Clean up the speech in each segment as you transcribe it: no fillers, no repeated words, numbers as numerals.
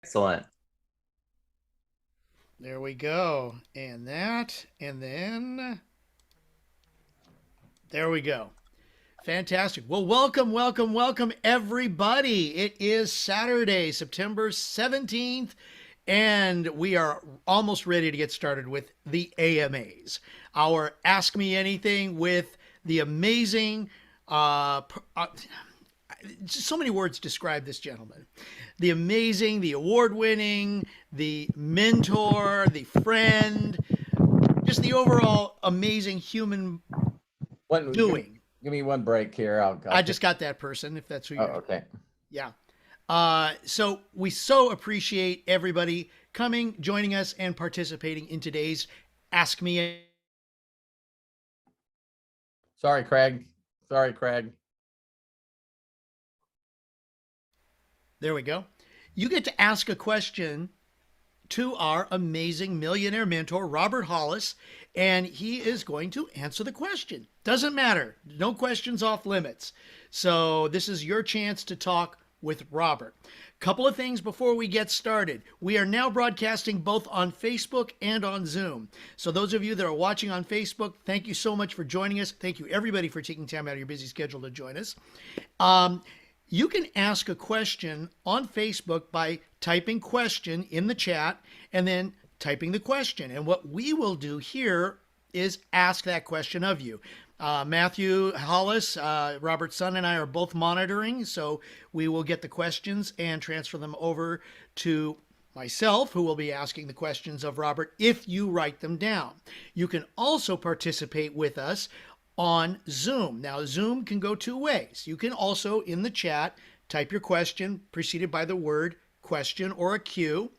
Excellent. There we go. And that, and then there we go. Fantastic. Well, welcome, everybody. It is Saturday, September 17th, and we are almost ready to get started with the AMAs. Our Ask Me Anything with the amazing, so many words describe this gentleman. The amazing, the award winning, the mentor, the friend, just the overall amazing human One, give me, doing. give me one break here. I'll I pick. just got that person, if that's who Oh, you're. okay. Yeah. So we so appreciate everybody coming, joining us, and participating in today's Ask Me. Sorry, Craig. Sorry, Craig. There we go. You get to ask a question to our amazing millionaire mentor, Robert Hollis, and he is going to answer the question. Doesn't matter. No questions off limits. So this is your chance to talk with Robert. Couple of things before we get started. We are now broadcasting both on Facebook and on Zoom. So those of you that are watching on Facebook, thank you so much for joining us. Thank you everybody for taking time out of your busy schedule to join us. You can ask a question on Facebook by typing question in the chat and then typing the question. And what we will do here is ask that question of you. Matthew Hollis, Robert's son, and I are both monitoring, so we will get the questions and transfer them over to myself, who will be asking the questions of Robert if you write them down. You can also participate with us on Zoom. Now, Zoom can go two ways. You can also, in the chat, type your question preceded by the word question or a Q,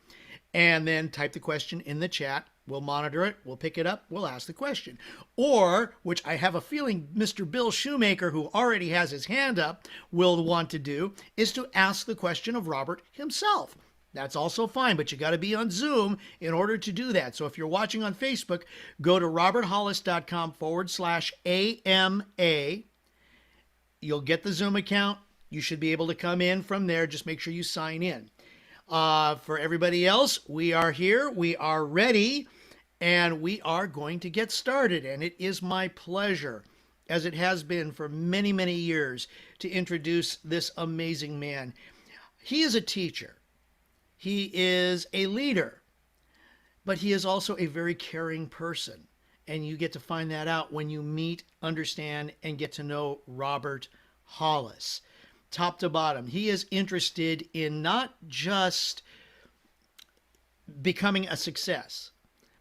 and then type the question in the chat. We'll monitor it, we'll pick it up, we'll ask the question. Or, which I have a feeling Mr. Bill Shoemaker, who already has his hand up, will want to do, is to ask the question of Robert himself. That's also fine, but you got to be on Zoom in order to do that. So if you're watching on Facebook, go to roberthollis.com/AMA. You'll get the Zoom account. You should be able to come in from there. Just make sure you sign in. For everybody else, we are here. We are ready. And we are going to get started. And it is my pleasure, as it has been for many, many years, to introduce this amazing man. He is a teacher. He is a leader, but he is also a very caring person. And you get to find that out when you meet, understand, and get to know Robert Hollis. Top to bottom, he is interested in not just becoming a success,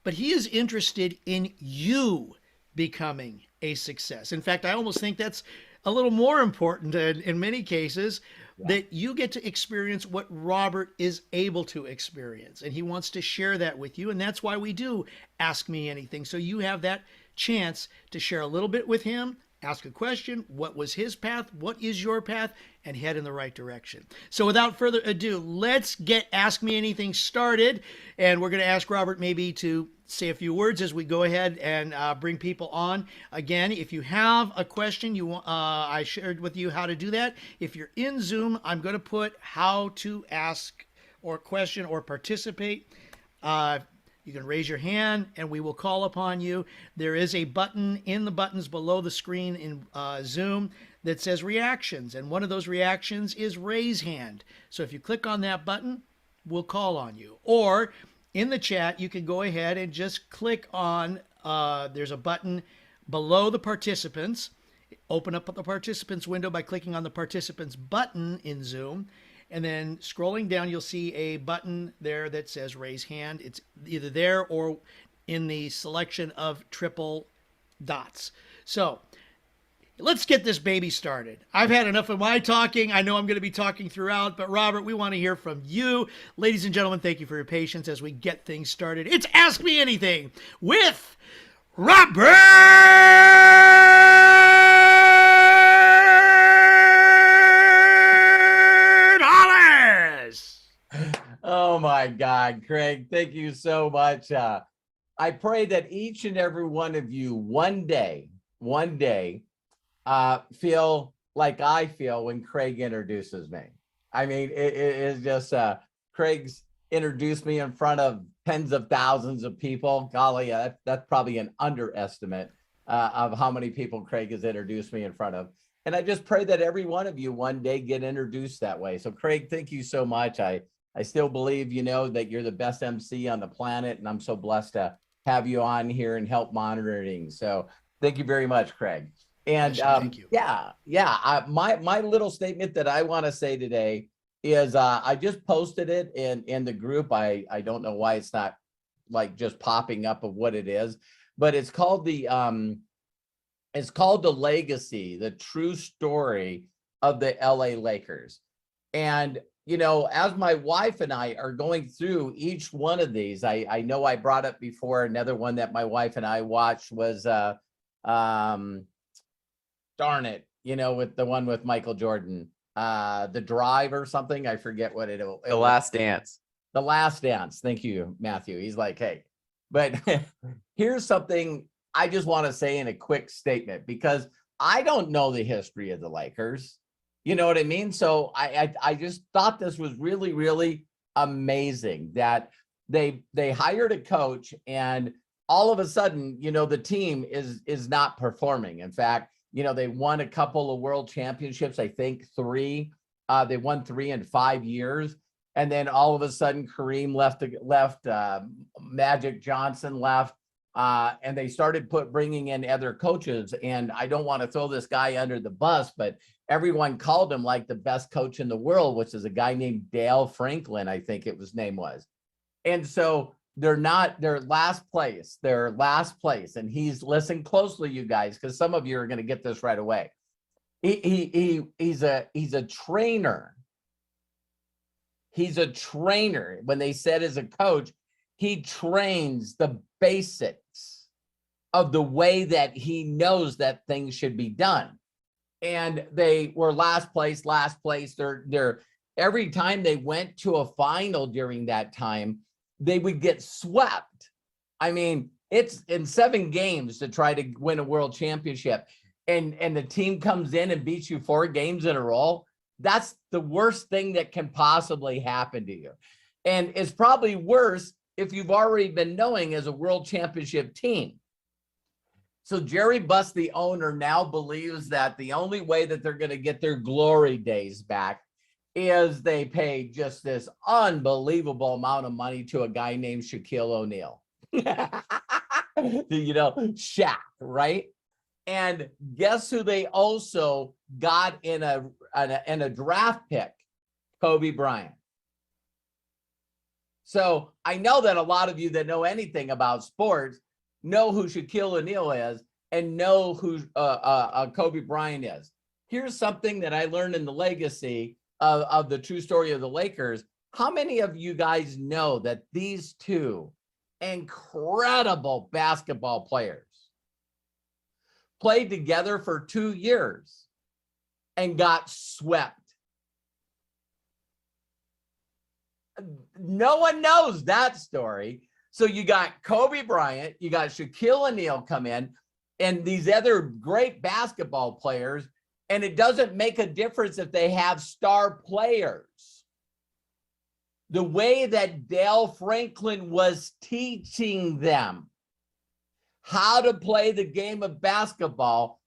but he is interested in you becoming a success. In fact, I almost think that's a little more important in many cases, Yeah. that you get to experience what Robert is able to experience. And he wants to share that with you. And that's why we do Ask Me Anything. So you have that chance to share a little bit with him, ask a question. What was his path? What is your path? And head in the right direction. So without further ado, let's get Ask Me Anything started. And we're going to ask Robert maybe to say a few words as we go ahead and bring people on. Again, if you have a question, I shared with you how to do that. If you're in Zoom, I'm going to put how to ask or question or participate. You can raise your hand and we will call upon you. There is a button in the buttons below the screen in Zoom that says reactions. And one of those reactions is raise hand. So if you click on that button, we'll call on you. Or in the chat, you can go ahead and just click on, there's a button below the participants. Open up the participants window by clicking on the participants button in Zoom. And then scrolling down, you'll see a button there that says raise hand. It's either there or in the selection of triple dots. So let's get this baby started. I've had enough of my talking. I know I'm going to be talking throughout, but Robert, we want to hear from you. Ladies and gentlemen, thank you for your patience as we get things started. It's Ask Me Anything with Robert Hollis. Oh my God, Craig, thank you so much. I pray that each and every one of you one day, feel like I feel when Craig introduces me. I mean, it is just Craig's introduce me in front of tens of thousands of people. Golly, that's probably an underestimate of how many people Craig has introduced me in front of. And I just pray that every one of you one day get introduced that way. So Craig, thank you so much. I still believe, that you're the best MC on the planet, and I'm so blessed to have you on here and help monitoring. So thank you very much, Craig. And thank you. My little statement that I want to say today is I just posted it in the group. I don't know why it's not like just popping up of what it is, but it's called the legacy, the true story of the LA Lakers. And as my wife and I are going through each one of these, I know I brought up before, another one that my wife and I watched was darn it, with the one with Michael Jordan, The Drive or something. I forget what it was. The Last Dance. The Last Dance. Thank you, Matthew. He's like, hey, but here's something I just want to say in a quick statement, because I don't know the history of the Lakers. You know what I mean? So I just thought this was really, really amazing that they hired a coach, and all of a sudden, the team is not performing. In fact, they won a couple of world championships, I think 3. They won 3 in 5 years. And then all of a sudden, Kareem left, Magic Johnson left, and they started bringing in other coaches. And I don't want to throw this guy under the bus, but everyone called him like the best coach in the world, which is a guy named Dale Franklin, I think his name was. And so they're last place. And listen closely, you guys, because some of you are going to get this right away. He's a trainer. He's a trainer. When they said as a coach, he trains the basics of the way that he knows that things should be done. And they were last place. They're every time they went to a final during that time, they would get swept. I mean, it's in 7 games to try to win a world championship, and the team comes in and beats you 4 games in a row. That's the worst thing that can possibly happen to you. And it's probably worse if you've already been knowing as a world championship team. So Jerry Buss, the owner, now believes that the only way that they're going to get their glory days back is they pay just this unbelievable amount of money to a guy named Shaquille O'Neal. Shaq, right? And guess who they also got in a draft pick? Kobe Bryant. So I know that a lot of you that know anything about sports know who Shaquille O'Neal is and know who Kobe Bryant is. Here's something that I learned in the legacy of the true story of the Lakers. How many of you guys know that these two incredible basketball players played together for 2 years and got swept? No one knows that story. So you got Kobe Bryant, you got Shaquille O'Neal come in, and these other great basketball players, and it doesn't make a difference if they have star players. The way that Dale Franklin was teaching them how to play the game of basketball,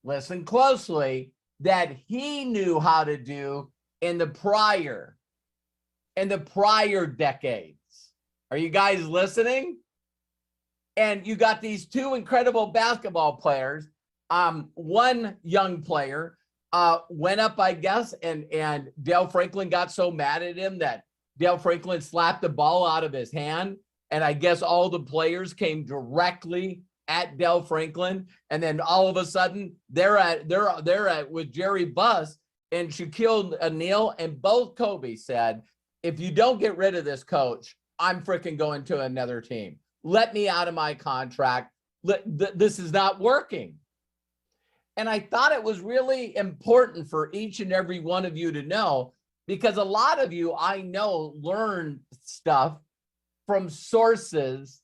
listen closely, that he knew how to do in the prior decades. Are you guys listening? And you got these 2 incredible basketball players. One young player went up, I guess, and Dale Franklin got so mad at him that Dale Franklin slapped the ball out of his hand. And I guess all the players came directly at Dale Franklin. And then all of a sudden they're at with Jerry Buss and Shaquille O'Neal, and both Kobe said, if you don't get rid of this coach, I'm freaking going to another team. Let me out of my contract. This is not working. And I thought it was really important for each and every one of you to know, because a lot of you, I know, learn stuff from sources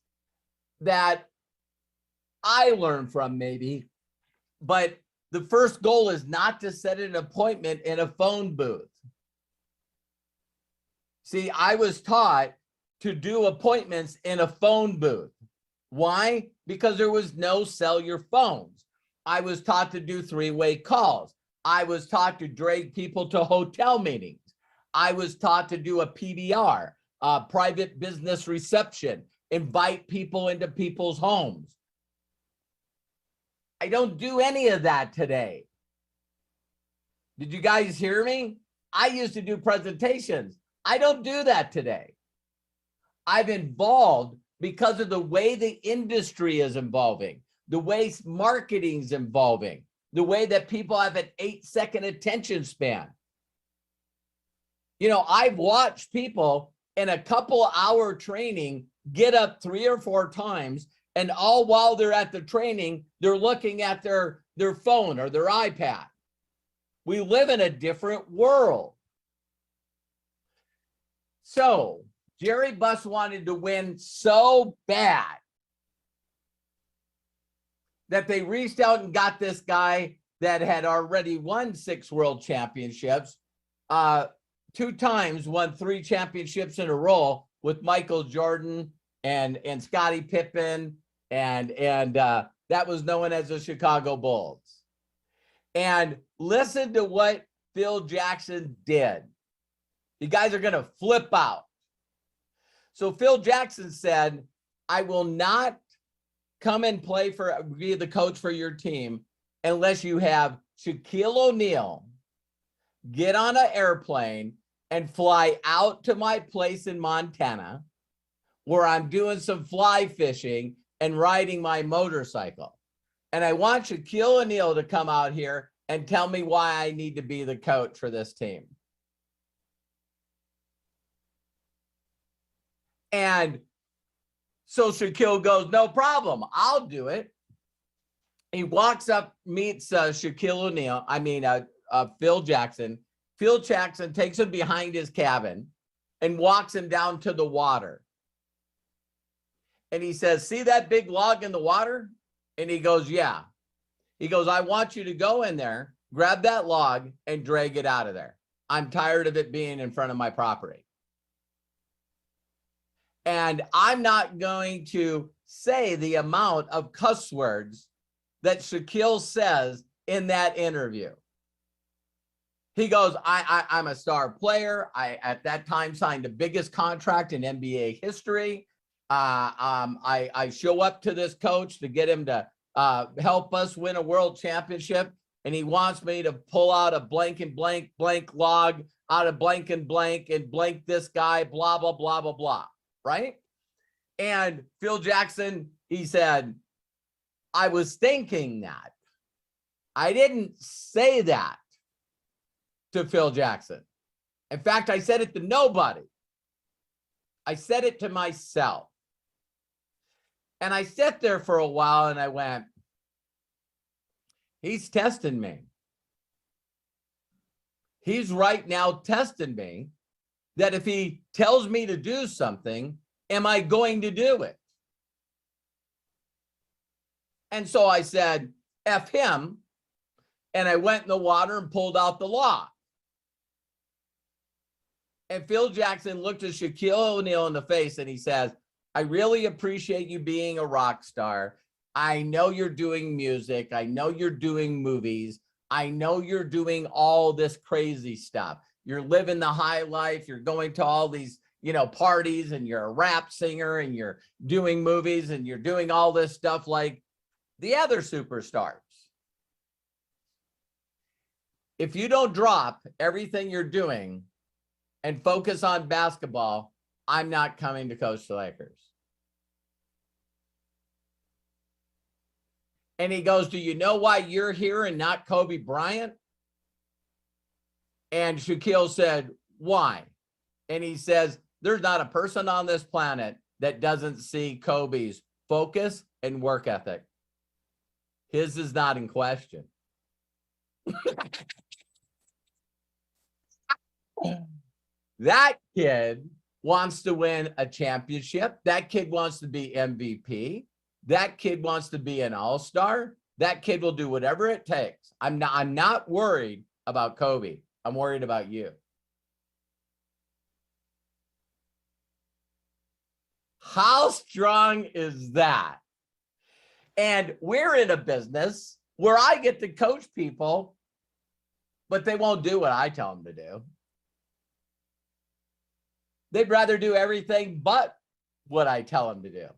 that I learned from maybe, but the first goal is not to set an appointment in a phone booth. See, I was taught to do appointments in a phone booth. Why? Because there was no cellular phones. I was taught to do three-way calls. I was taught to drag people to hotel meetings. I was taught to do a PBR, private business reception, invite people into people's homes. I don't do any of that today. Did you guys hear me? I used to do presentations. I don't do that today. I've evolved because of the way the industry is evolving, the way marketing is evolving, the way that people have an 8-second attention span. You know, I've watched people in a couple-hour training get up 3 or 4 times, and all while they're at the training, they're looking at their phone or their iPad. We live in a different world. So Jerry Buss wanted to win so bad that they reached out and got this guy that had already won 6 world championships, 2 times won 3 championships in a row with Michael Jordan and Scottie Pippen, and that was known as the Chicago Bulls. And listen to what Phil Jackson did. You guys are going to flip out. So Phil Jackson said, I will not come and be the coach for your team unless you have Shaquille O'Neal get on an airplane and fly out to my place in Montana where I'm doing some fly fishing and riding my motorcycle. And I want Shaquille O'Neal to come out here and tell me why I need to be the coach for this team. And so Shaquille goes, no problem, I'll do it. He walks up, meets Shaquille O'Neal, Phil Jackson. Phil Jackson takes him behind his cabin and walks him down to the water. And he says, see that big log in the water? And he goes, yeah. He goes, I want you to go in there, grab that log and drag it out of there. I'm tired of it being in front of my property. And I'm not going to say the amount of cuss words that Shaquille says in that interview. He goes, I'm a star player. I, at that time, signed the biggest contract in NBA history. I show up to this coach to get him to help us win a world championship. And he wants me to pull out a blank and blank log out of blank and blank this guy, blah, blah, blah, blah, blah. Right? And Phil Jackson, he said, I was thinking that. I didn't say that to Phil Jackson. In fact, I said it to nobody. I said it to myself. And I sat there for a while and I went, he's testing me. He's right now testing me that if he tells me to do something, am I going to do it? And so I said, F him. And I went in the water and pulled out the log. And Phil Jackson looked at Shaquille O'Neal in the face and he says, I really appreciate you being a rock star. I know you're doing music. I know you're doing movies. I know you're doing all this crazy stuff. You're living the high life. You're going to all these, parties, and you're a rap singer and you're doing movies and you're doing all this stuff like the other superstars. If you don't drop everything you're doing and focus on basketball, I'm not coming to coach the Lakers. And he goes, do you know why you're here and not Kobe Bryant? And Shaquille said, why? And he says, there's not a person on this planet that doesn't see Kobe's focus and work ethic. His is not in question. That kid wants to win a championship. That kid wants to be MVP. That kid wants to be an all-star. That kid will do whatever it takes. I'm not worried about Kobe. I'm worried about you. How strong is that? And we're in a business where I get to coach people, but they won't do what I tell them to do. They'd rather do everything but what I tell them to do.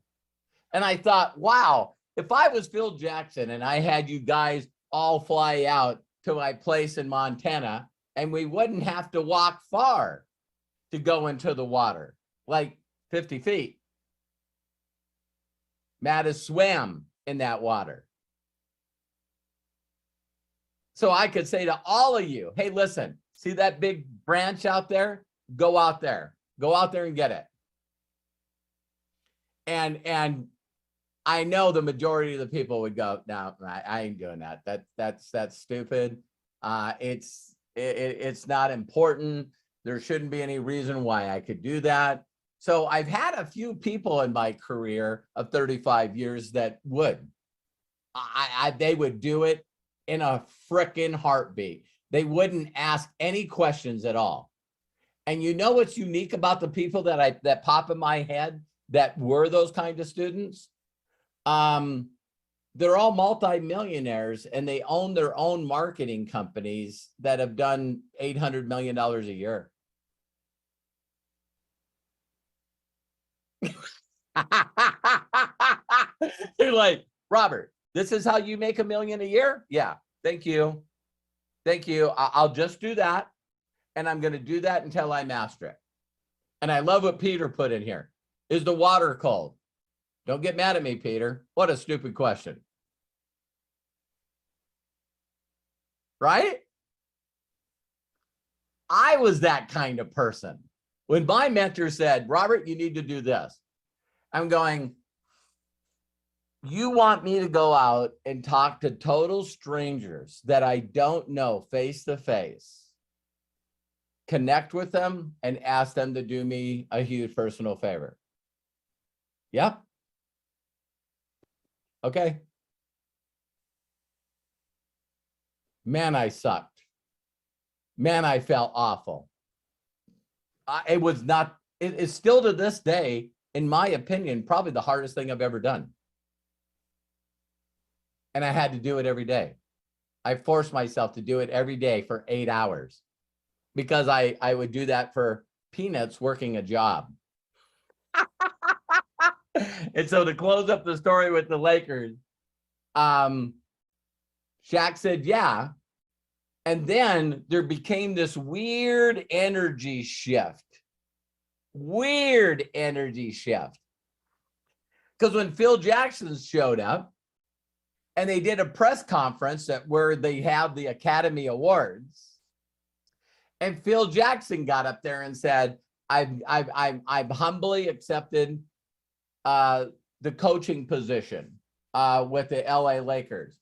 And I thought, wow, if I was Phil Jackson and I had you guys all fly out to my place in Montana, and we wouldn't have to walk far to go into the water, like 50 feet. Matt has swam in that water. So I could say to all of you, hey, listen, see that big branch out there? Go out there. Go out there and get it. And I know the majority of the people would go, no, I ain't doing that. That's stupid. It's not important. There shouldn't be any reason why I could do that. So I've had a few people in my career of 35 years that would. They would do it in a frickin' heartbeat. They wouldn't ask any questions at all. And you know what's unique about the people that pop in my head that were those kind of students? They're all multimillionaires and they own their own marketing companies that have done $800 million a year. You're like, Robert, this is how you make $1 million a year? Yeah, thank you. Thank you. I'll just do that. And I'm going to do that until I master it. And I love what Peter put in here. Is the water cold? Don't get mad at me, Peter. What a stupid question. Right? I was that kind of person. When my mentor said, Robert, you need to do this, I'm going, you want me to go out and talk to total strangers that I don't know face to face, connect with them, and ask them to do me a huge personal favor? Yep. Okay. Man, I sucked. Man, I felt awful. It was not, it's still to this day, in my opinion, probably the hardest thing I've ever done. And I had to do it every day. I forced myself to do it every day for 8 hours because I would do that for peanuts working a job. And so to close up the story with the Lakers, Shaq said, yeah. And then there became this weird energy shift. Weird energy shift. Because when Phil Jackson showed up and they did a press conference where they have the Academy Awards, and Phil Jackson got up there and said, I've humbly accepted the coaching position with the LA Lakers.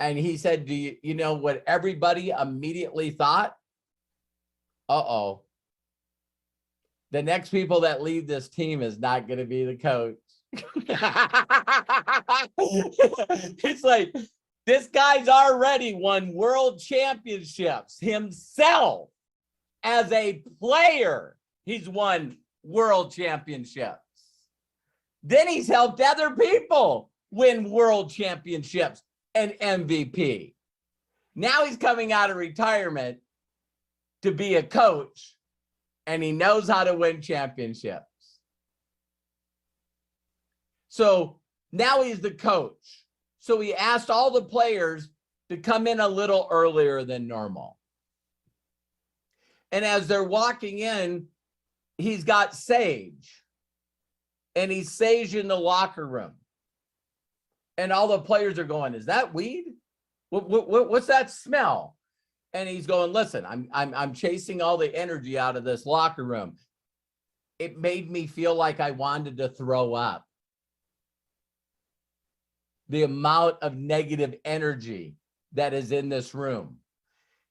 And he said, do you know what everybody immediately thought? Uh-oh. The next people that leave this team is not going to be the coach. It's like, this guy's already won world championships himself. As a player, he's won world championships. Then he's helped other people win world championships and MVP. Now he's coming out of retirement to be a coach, and he knows how to win championships. So now he's the coach. So he asked all the players to come in a little earlier than normal. And as they're walking in, he's got sage. And he's sage in the locker room. And all the players are going, is that weed? What's that smell? And he's going, listen, I'm chasing all the energy out of this locker room. It made me feel like I wanted to throw up. The amount of negative energy that is in this room.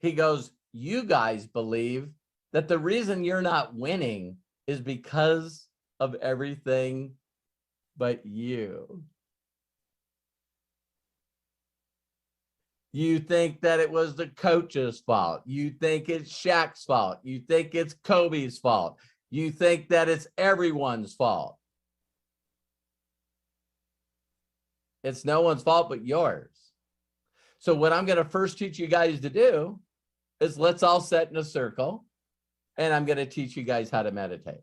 He goes, you guys believe that the reason you're not winning is because of everything but you. You think that it was the coach's fault. You think it's Shaq's fault. You think it's Kobe's fault. You think that it's everyone's fault. It's no one's fault but yours. So what I'm going to first teach you guys to do is let's all sit in a circle, and I'm going to teach you guys how to meditate.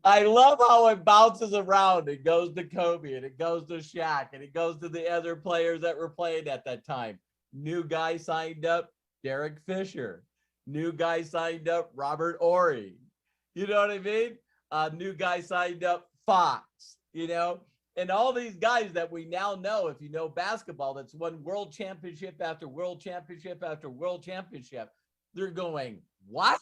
I love how it bounces around. It goes to Kobe, and it goes to Shaq, and it goes to the other players that were playing at that time. New guy signed up, Derek Fisher. New guy signed up, Robert Ory. You know what I mean? New guy signed up, Fox. You know, and all these guys that we now know, if you know basketball, that's won world championship after world championship after world championship. They're going, what?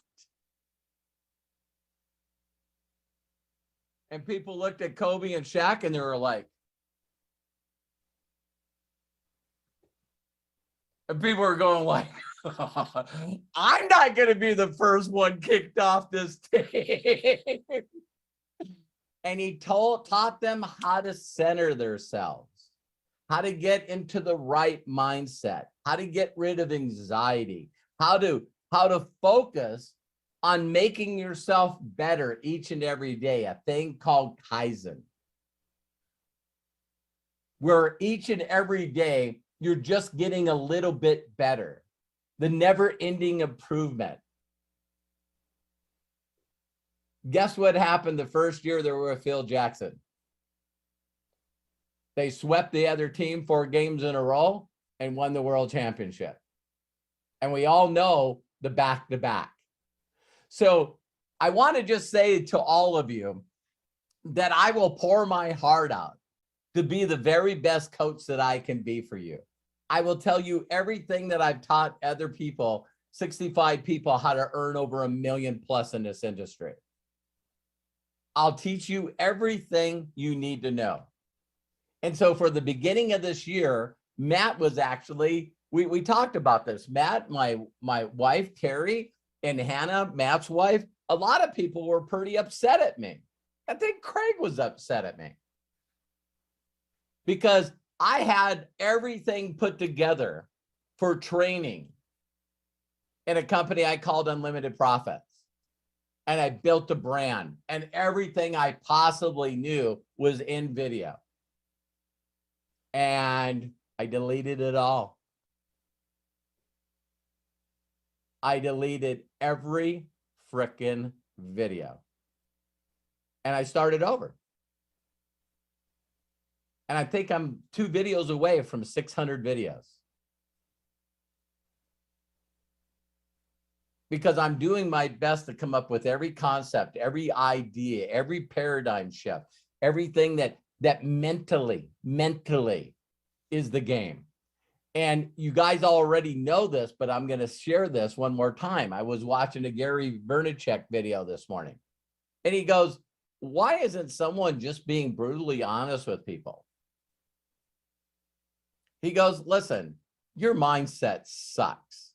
And people looked at Kobe and Shaq and they were like, and people were going like, I'm not going to be the first one kicked off this team. And he taught them how to center themselves, how to get into the right mindset, how to get rid of anxiety, how to focus on making yourself better each and every day, a thing called Kaizen, where each and every day you're just getting a little bit better, the never-ending improvement. Guess what happened the first year they were with Phil Jackson? They swept the other team 4 games in a row and won the world championship. And we all know the back-to-back. So I want to just say to all of you that I will pour my heart out to be the very best coach that I can be for you. I will tell you everything that I've taught other people, 65 people, how to earn over $1 million plus in this industry. I'll teach you everything you need to know. And so for the beginning of this year, Matt was actually, we talked about this. Matt, my wife, Carrey, and Hannah, Matt's wife, a lot of people were pretty upset at me. I think Craig was upset at me because I had everything put together for training in a company I called Unlimited Profits. And I built a brand, and everything I possibly knew was in video. And I deleted it all. I deleted every frickin' video. And I started over. And I think I'm 2 videos away from 600 videos. Because I'm doing my best to come up with every concept, every idea, every paradigm shift, everything that mentally is the game. And you guys already know this, but I'm going to share this one more time. I was watching a Gary Vaynerchuk video this morning, and he goes, why isn't someone just being brutally honest with people? He goes, listen, your mindset sucks.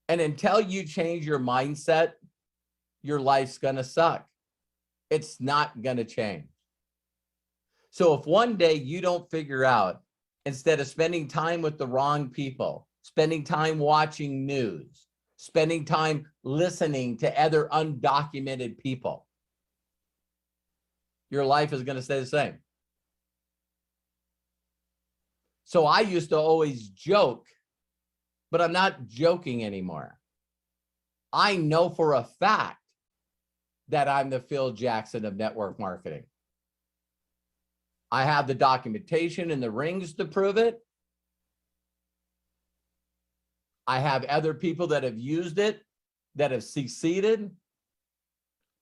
And until you change your mindset, your life's going to suck. It's not going to change. So if one day you don't figure out, instead of spending time with the wrong people, spending time watching news, spending time listening to other undocumented people, your life is going to stay the same. So I used to always joke, but I'm not joking anymore. I know for a fact that I'm the Phil Jackson of network marketing. I have the documentation and the rings to prove it. I have other people that have used it, that have succeeded.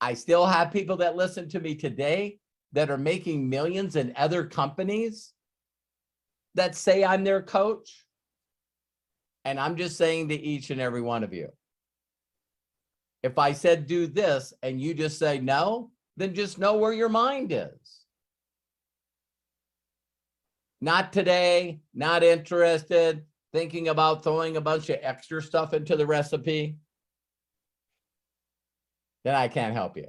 I still have people that listen to me today that are making millions in other companies that say I'm their coach. And I'm just saying to each and every one of you, if I said do this and you just say no, then just know where your mind is. Not today, not interested, thinking about throwing a bunch of extra stuff into the recipe, then I can't help you.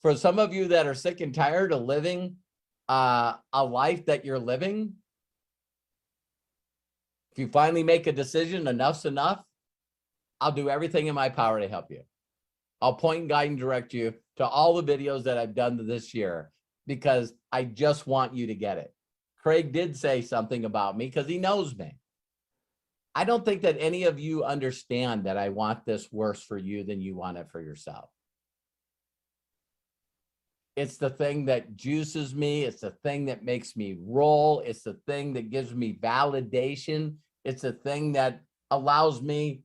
For some of you that are sick and tired of living a life that you're living, if you finally make a decision, enough's enough, I'll do everything in my power to help you. I'll point and guide and direct you to all the videos that I've done this year, because I just want you to get it. Craig did say something about me because he knows me. I don't think that any of you understand that I want this worse for you than you want it for yourself. It's the thing that juices me. It's the thing that makes me roll. It's the thing that gives me validation. It's the thing that allows me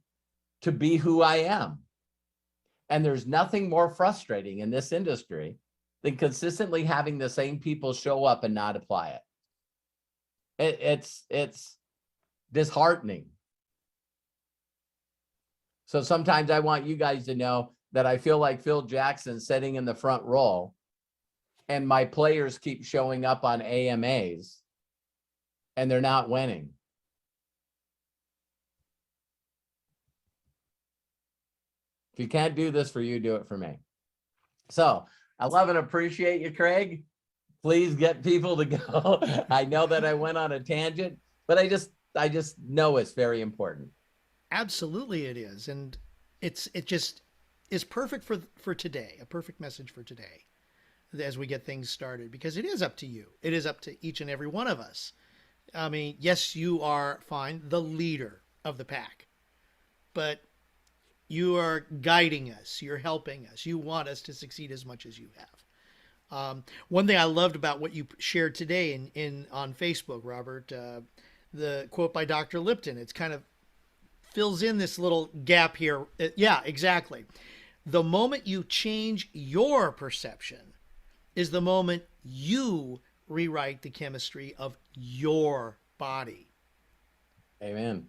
to be who I am. And there's nothing more frustrating in this industry than consistently having the same people show up and not apply it. It's disheartening. So sometimes I want you guys to know that I feel like Phil Jackson sitting in the front row, and my players keep showing up on AMAs and they're not winning. If you can't do this for you, do it for me. So I love and appreciate you, Craig. Please get people to go. I know that I went on a tangent, but I just know it's very important. Absolutely it is. And it just is perfect for today, a perfect message for today as we get things started, because it is up to you. It is up to each and every one of us. I mean, yes, you are fine, the leader of the pack, but you are guiding us. You're helping us. You want us to succeed as much as you have. One thing I loved about what you shared today on Facebook, Robert, the quote by Dr. Lipton, it's kind of fills in this little gap here. Yeah, exactly. The moment you change your perception is the moment you rewrite the chemistry of your body. Amen.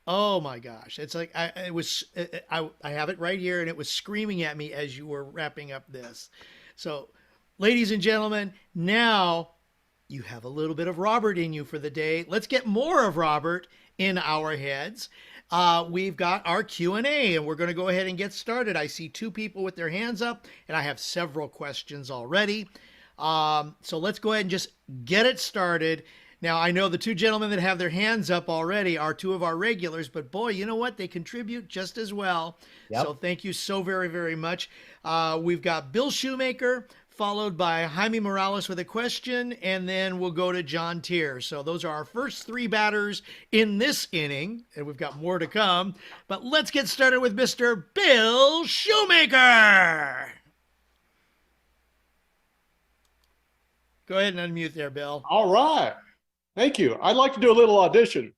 Oh my gosh. It's like, I have it right here, and it was screaming at me as you were wrapping up this. So ladies and gentlemen, now you have a little bit of Robert in you for the day. Let's get more of Robert in our heads. We've got our Q&A, and we're going to go ahead and get started. I see 2 people with their hands up, and I have several questions already. So let's go ahead and just get it started. Now, I know the 2 gentlemen that have their hands up already are 2 of our regulars, but boy, you know what? They contribute just as well. Yep. So thank you so very, very much. We've got Bill Shoemaker, followed by Jaime Morales with a question, and then we'll go to John Tier. So those are our first 3 batters in this inning, and we've got more to come. But let's get started with Mr. Bill Shoemaker. Go ahead and unmute there, Bill. All right. Thank you. I'd like to do a little audition.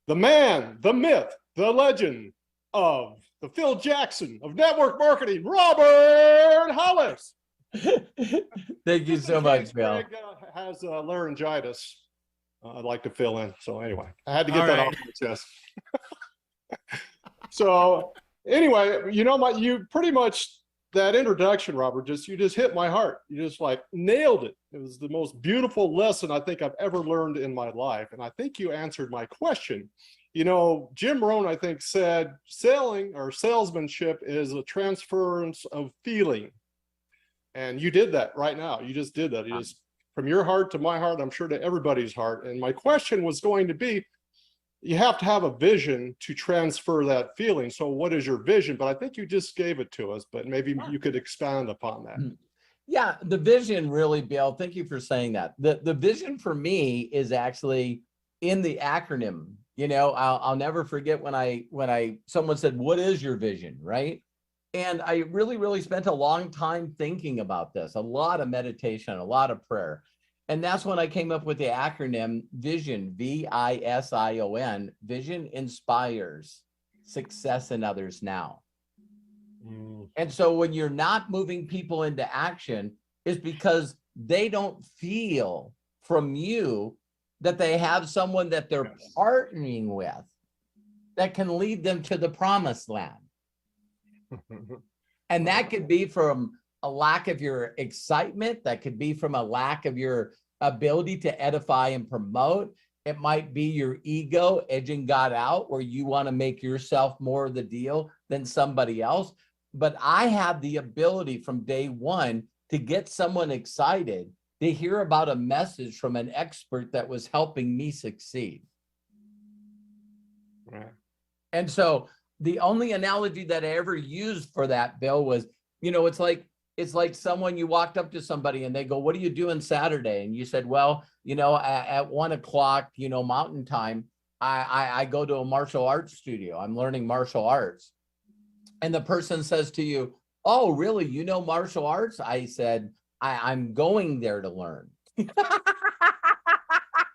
The man, the myth, the legend of the Phil Jackson of network marketing, Robert Hollis. Thank you so much, Bill. Craig has laryngitis. I'd like to fill in. So anyway, I had to get that off my chest. So anyway, you know, you pretty much, that introduction, Robert, you just hit my heart. You just like nailed it. It was the most beautiful lesson I think I've ever learned in my life. And I think you answered my question. You know, Jim Rohn, I think, said selling or salesmanship is a transference of feeling. And you did that right now. You just did that. You just, from your heart to my heart, I'm sure to everybody's heart. And my question was going to be, you have to have a vision to transfer that feeling. So what is your vision? But I think you just gave it to us, but maybe you could expand upon that. Yeah, the vision really, Bill, thank you for saying that. The vision for me is actually in the acronym. You know, I'll never forget when someone said, what is your vision, right? And I really spent a long time thinking about this, a lot of meditation, a lot of prayer. And that's when I came up with the acronym VISION, VISION. Vision inspires success in others now. And so when you're not moving people into action, is because they don't feel from you that they have someone that they're partnering with that can lead them to the promised land. And that could be from a lack of your excitement. That could be from a lack of your ability to edify and promote. It might be your ego edging God out, where you want to make yourself more of the deal than somebody else. But I have the ability from day one to get someone excited to hear about a message from an expert that was helping me succeed. Right. And so the only analogy that I ever used for that, Bill, was, it's like someone, you walked up to somebody and they go, "What are you doing Saturday?" And you said, "Well, at 1 o'clock, Mountain Time, I go to a martial arts studio. I'm learning martial arts." And the person says to you, "Oh, really? You know martial arts?" I said, I'm going there to learn.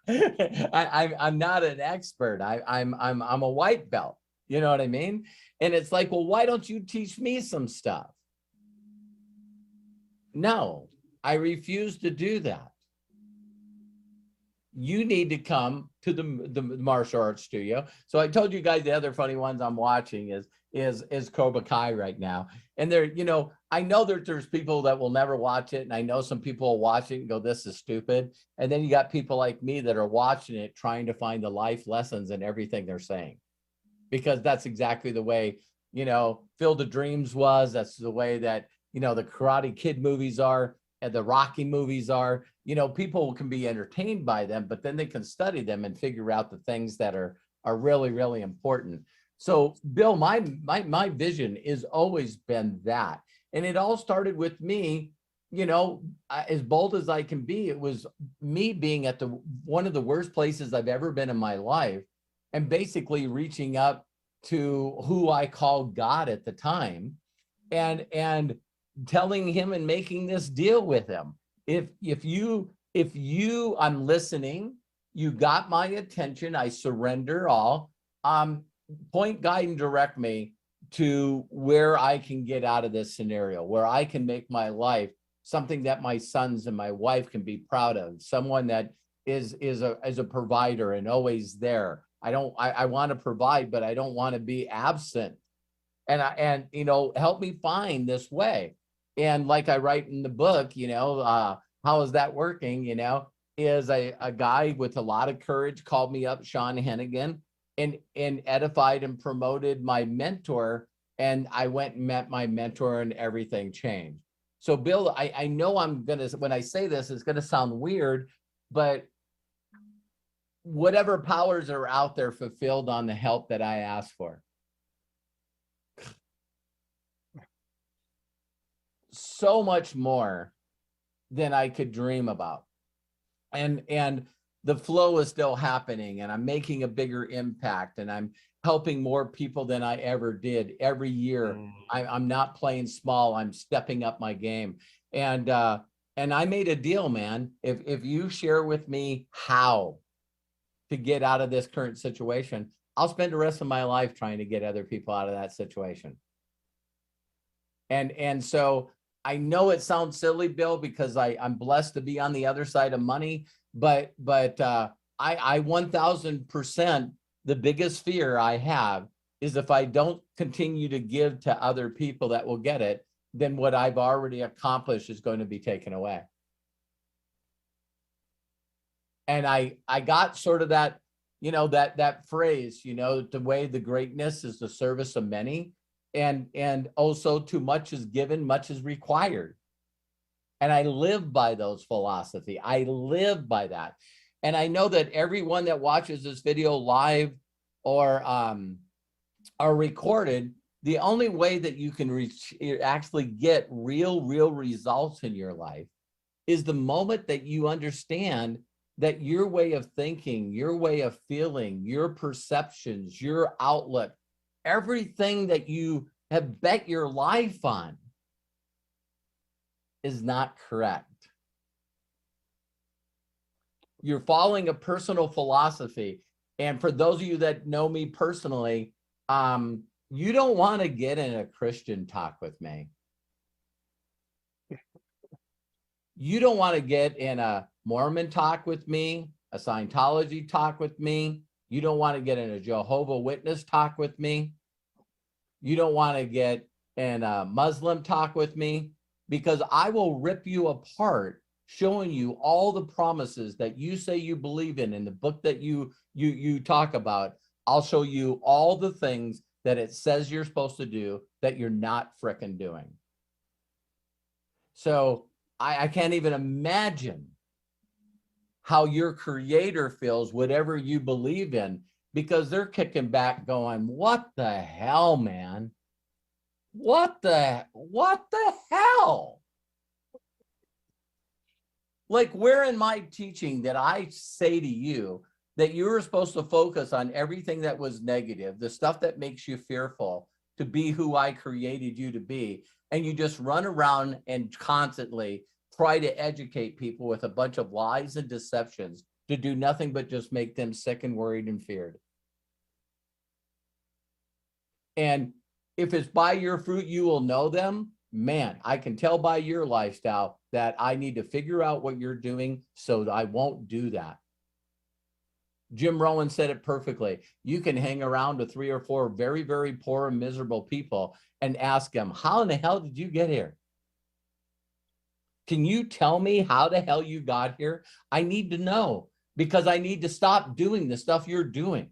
I'm not an expert. I'm a white belt. You know what I mean? And it's like, well, why don't you teach me some stuff? No, I refuse to do that. You need to come to the martial arts studio. So I told you guys the other funny ones I'm watching is Cobra Kai right now. And there, I know that there's people that will never watch it. And I know some people will watch it and go, "This is stupid." And then you got people like me that are watching it, trying to find the life lessons in everything they're saying. Because that's exactly the way, Field of Dreams was. That's the way that, the Karate Kid movies are, and the Rocky movies are. People can be entertained by them, but then they can study them and figure out the things that are really, really important. So, Bill, my vision has always been that. And it all started with me, as bold as I can be. It was me being at one of the worst places I've ever been in my life, and basically reaching up to who I called God at the time, and telling him and making this deal with him. If you, I'm listening, you got my attention, I surrender all. Point, guide, and direct me to where I can get out of this scenario, where I can make my life something that my sons and my wife can be proud of, someone that is a provider and always there. I want to provide, but I don't want to be absent. And help me find this way. And like I write in the book, how is that working? Is a guy with a lot of courage called me up, Sean Hennigan, and edified and promoted my mentor. And I went and met my mentor, and everything changed. So, Bill, I know when I say this, it's gonna sound weird, but whatever powers are out there fulfilled on the help that I asked for. So much more than I could dream about. And the flow is still happening, and I'm making a bigger impact, and I'm helping more people than I ever did. Every year, I'm not playing small. I'm stepping up my game. And I made a deal, man. If you share with me how to get out of this current situation, I'll spend the rest of my life trying to get other people out of that situation. And so I know it sounds silly, Bill, because I'm blessed to be on the other side of money, but I 1000%, the biggest fear I have is if I don't continue to give to other people that will get it, then what I've already accomplished is going to be taken away. And I got sort of that, that phrase, the way the greatness is the service of many. And also, too much is given, much is required. And I live by those philosophy. I live by that. And I know that everyone that watches this video live or recorded, the only way that you can actually get real results in your life is the moment that you understand that your way of thinking, your way of feeling, your perceptions, your outlook, everything that you have bet your life on is not correct. You're following a personal philosophy. And for those of you that know me personally, you don't want to get in a Christian talk with me. You don't want to get in a Mormon talk with me, a Scientology talk with me. You don't want to get in a Jehovah's Witness talk with me. You don't want to get in a Muslim talk with me, because I will rip you apart, showing you all the promises that you say you believe in the book that you talk about. I'll show you all the things that it says you're supposed to do that you're not frickin' doing. So I can't even imagine how your creator feels, whatever you believe in, because they're kicking back going, what the hell, man? What the hell? Like, where in my teaching did I say to you that you were supposed to focus on everything that was negative, the stuff that makes you fearful, to be who I created you to be, and you just run around and constantly try to educate people with a bunch of lies and deceptions to do nothing but just make them sick and worried and feared? And if it's by your fruit you will know them, man, I can tell by your lifestyle that I need to figure out what you're doing so that I won't do that. Jim Rohn said it perfectly. You can hang around with 3 or 4 very, very poor and miserable people and ask them, how in the hell did you get here? Can you tell me how the hell you got here? I need to know, because I need to stop doing the stuff you're doing.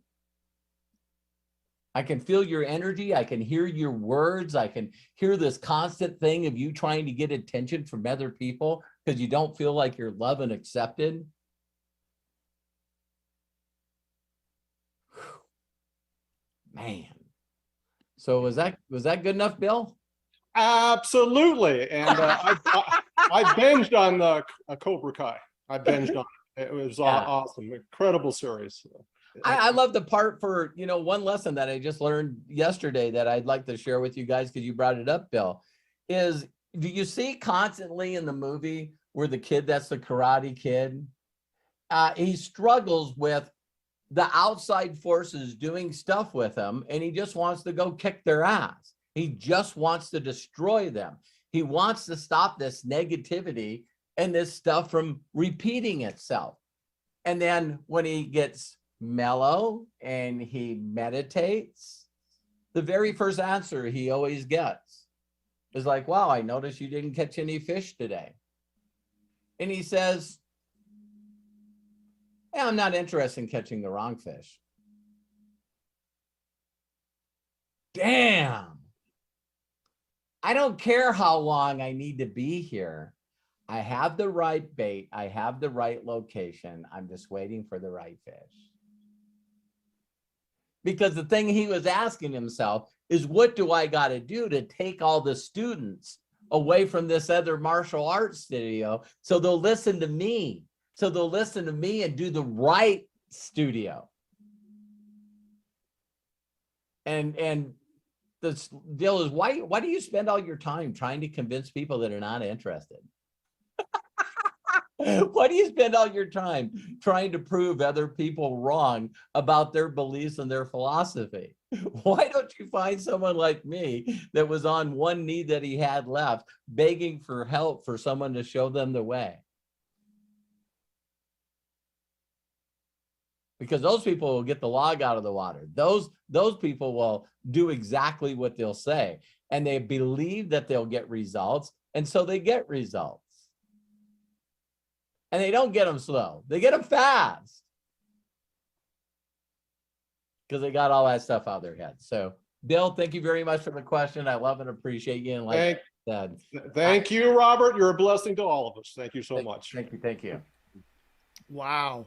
I can feel your energy. I can hear your words. I can hear this constant thing of you trying to get attention from other people because you don't feel like you're loved and accepted. Man. So was that good enough, Bill? Absolutely. And I binged on the Cobra Kai. I binged on it. It was awesome. Incredible series. I love the part for, one lesson that I just learned yesterday that I'd like to share with you guys, because you brought it up, Bill, is, do you see constantly in the movie where the kid that's the Karate Kid, he struggles with the outside forces doing stuff with him, and he just wants to go kick their ass. He just wants to destroy them. He wants to stop this negativity and this stuff from repeating itself. And then when he gets mellow and he meditates, the very first answer he always gets is like, wow, I noticed you didn't catch any fish today. And he says, hey, I'm not interested in catching the wrong fish. Damn. I don't care how long I need to be here. I have the right bait. I have the right location. I'm just waiting for the right fish. Because the thing he was asking himself is, what do I got to do to take all the students away from this other martial arts studio so they'll listen to me? So they'll listen to me and do the right studio. And the deal is, why do you spend all your time trying to convince people that are not interested? Why do you spend all your time trying to prove other people wrong about their beliefs and their philosophy? Why don't you find someone like me that was on one knee that he had left, begging for help for someone to show them the way? Because those people will get the log out of the water. Those people will do exactly what they'll say, and they believe that they'll get results, and so they get results. And they don't get them slow. They get them fast. Because they got all that stuff out of their head. So, Bill, thank you very much for the question. I love and appreciate you. And like I said, thank you, Robert. You're a blessing to all of us. Thank you so much. Thank you. Wow.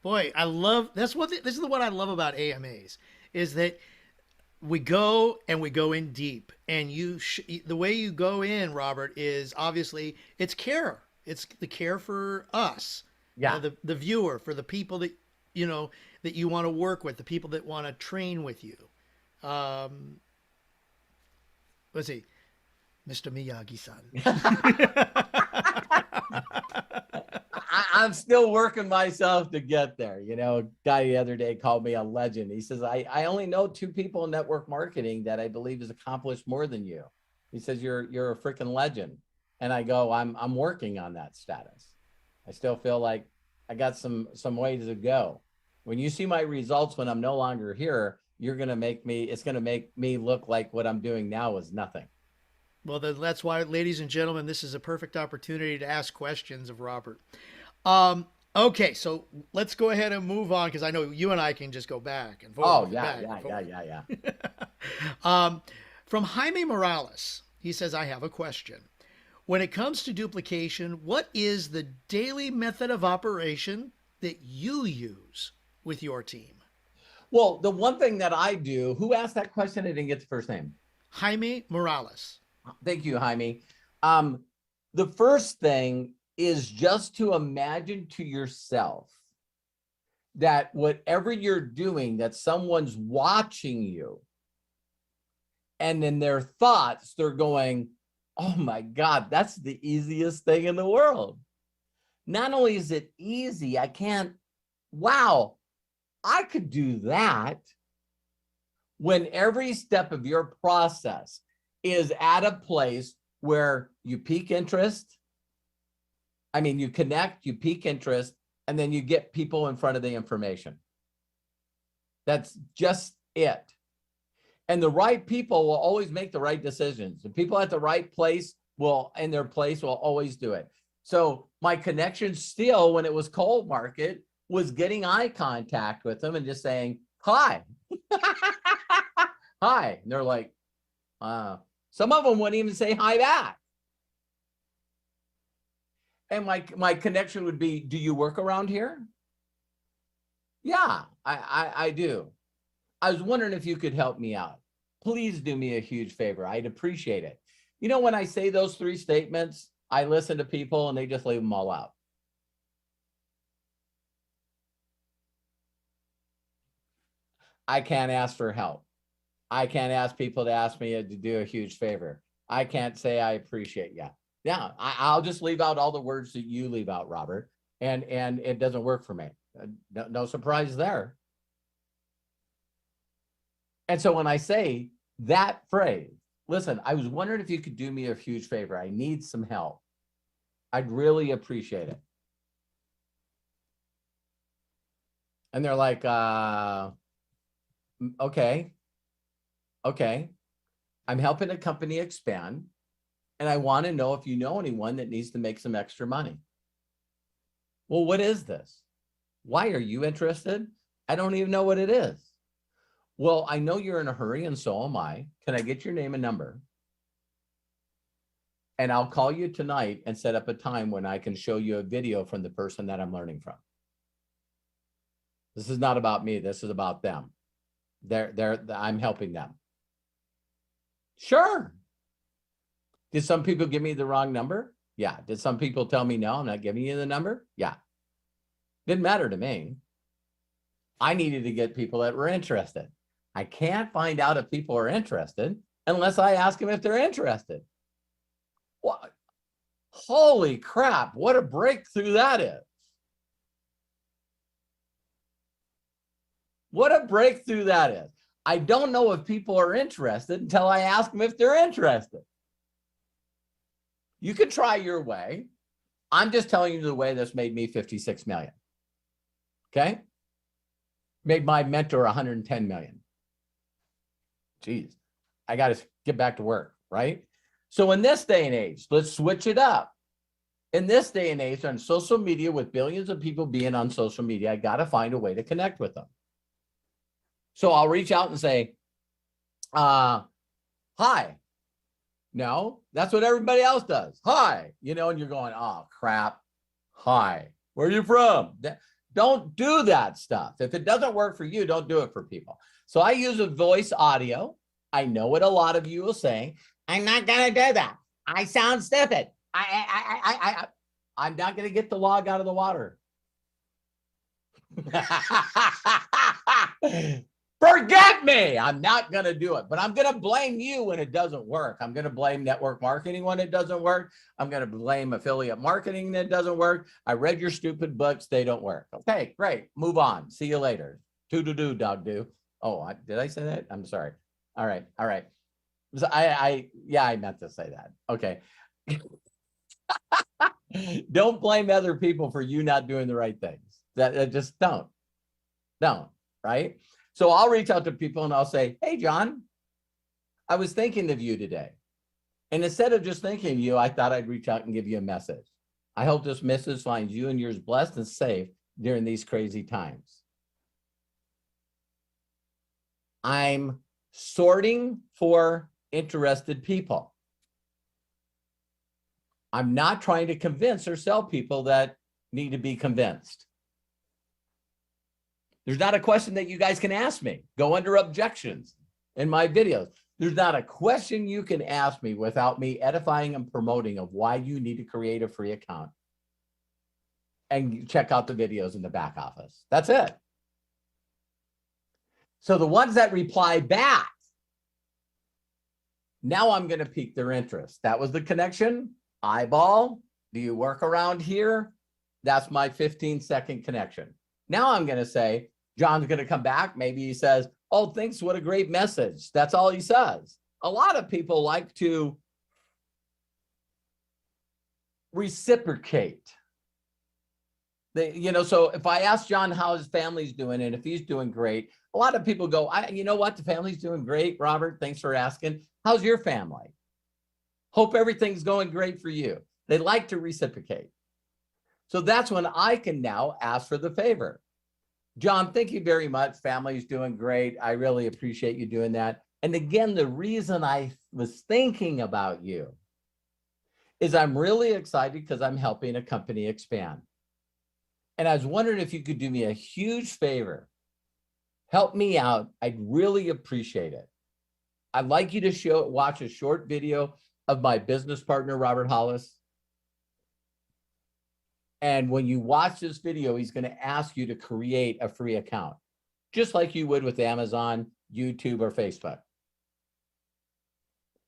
Boy, I love, this is what I love about AMAs, is that we go in deep, and the way you go in, Robert, is obviously it's care. It's the care for us, the viewer, for the people that that you want to work with, the people that want to train with you. Let's see, Mr. Miyagi-san. I'm still working myself to get there. A guy the other day called me a legend. He says, I only know 2 people in network marketing that I believe has accomplished more than you. He says, you're a freaking legend. And I go, I'm working on that status. I still feel like I got some ways to go. When you see my results when I'm no longer here, it's going to make me look like what I'm doing now is nothing. Well, that's why, ladies and gentlemen, this is a perfect opportunity to ask questions of Robert. Okay, so let's go ahead and move on, because I know you and I can just go back and forth. Oh, yeah. From Jaime Morales, he says, I have a question. When it comes to duplication, what is the daily method of operation that you use with your team? Well, the one thing that I do, who asked that question? I didn't get the first name. Jaime Morales. Thank you, Jaime. The first thing is just to imagine to yourself that whatever you're doing, that someone's watching you. And in their thoughts, they're going, oh my God, that's the easiest thing in the world. Not only is it easy, wow, I could do that. When every step of your process is at a place where you pique interest, you connect, you pique interest, and then you get people in front of the information. That's just it. And the right people will always make the right decisions. The people at the right place will always do it. So my connection still, when it was cold market, was getting eye contact with them and just saying, hi. Hi. And they're like, some of them wouldn't even say hi back. And my connection would be, do you work around here? Yeah, I do. I was wondering if you could help me out. Please do me a huge favor. I'd appreciate it. You know, when I say those 3 statements, I listen to people and they just leave them all out. I can't ask for help. I can't ask people to ask me to do a huge favor. I can't say I appreciate you. Yeah, I'll just leave out all the words that you leave out, Robert. And it doesn't work for me. No surprise there. And so when I say that phrase, listen, I was wondering if you could do me a huge favor. I need some help. I'd really appreciate it. And they're like, okay. I'm helping a company expand, and I want to know if you know anyone that needs to make some extra money. Well, what is this? Why are you interested? I don't even know what it is. Well, I know you're in a hurry, and so am I. Can I get your name and number? And I'll call you tonight and set up a time when I can show you a video from the person that I'm learning from. This is not about me. This is about them. I'm helping them. Sure. Did some people give me the wrong number? Yeah. Did some people tell me, no, I'm not giving you the number? Yeah. Didn't matter to me. I needed to get people that were interested. I can't find out if people are interested unless I ask them if they're interested. What? Holy crap. What a breakthrough that is. What a breakthrough that is. I don't know if people are interested until I ask them if they're interested. You can try your way. I'm just telling you the way that's made me 56 million. Okay? Made my mentor 110 million. Jeez, I got to get back to work, right? So in this day and age, let's switch it up. In this day and age on social media, with billions of people being on social media, I got to find a way to connect with them. So I'll reach out and say, hi. No, that's what everybody else does. Hi, and you're going, oh, crap. Hi, where are you from? Don't do that stuff. If it doesn't work for you, don't do it for people. So I use a voice audio. I know what a lot of you will say. I'm not going to do that. I sound stupid. I'm not going to get the log out of the water. Forget me. I'm not going to do it, but I'm going to blame you when it doesn't work. I'm going to blame network marketing when it doesn't work. I'm going to blame affiliate marketing that doesn't work. I read your stupid books. They don't work. Okay, great. Move on. See you later. Do, dog do. Oh, did I say that? I'm sorry. All right. So I meant to say that. Okay. Don't blame other people for you not doing the right things. That just don't, right? So I'll reach out to people and I'll say, hey, John, I was thinking of you today. And instead of just thinking of you, I thought I'd reach out and give you a message. I hope this message finds you and yours blessed and safe during these crazy times. I'm sorting for interested people. I'm not trying to convince or sell people that need to be convinced. There's not a question that you guys can ask me. Go under objections in my videos. There's not a question you can ask me without me edifying and promoting of why you need to create a free account. And check out the videos in the back office. That's it. So the ones that reply back, now I'm going to pique their interest. That was the connection. Eyeball. Do you work around here? That's my 15-second connection. Now I'm going to say, John's going to come back. Maybe he says, oh, thanks. What a great message. That's all he says. A lot of people like to reciprocate. So if I ask John how his family's doing and if he's doing great, a lot of people go, you know what? The family's doing great. Robert, thanks for asking. How's your family? Hope everything's going great for you. They like to reciprocate. So that's when I can now ask for the favor. John, thank you very much. Family's doing great. I really appreciate you doing that. And again, the reason I was thinking about you is I'm really excited because I'm helping a company expand. And I was wondering if you could do me a huge favor. Help me out. I'd really appreciate it. I'd like you to watch a short video of my business partner, Robert Hollis. And when you watch this video, he's going to ask you to create a free account, just like you would with Amazon, YouTube, or Facebook.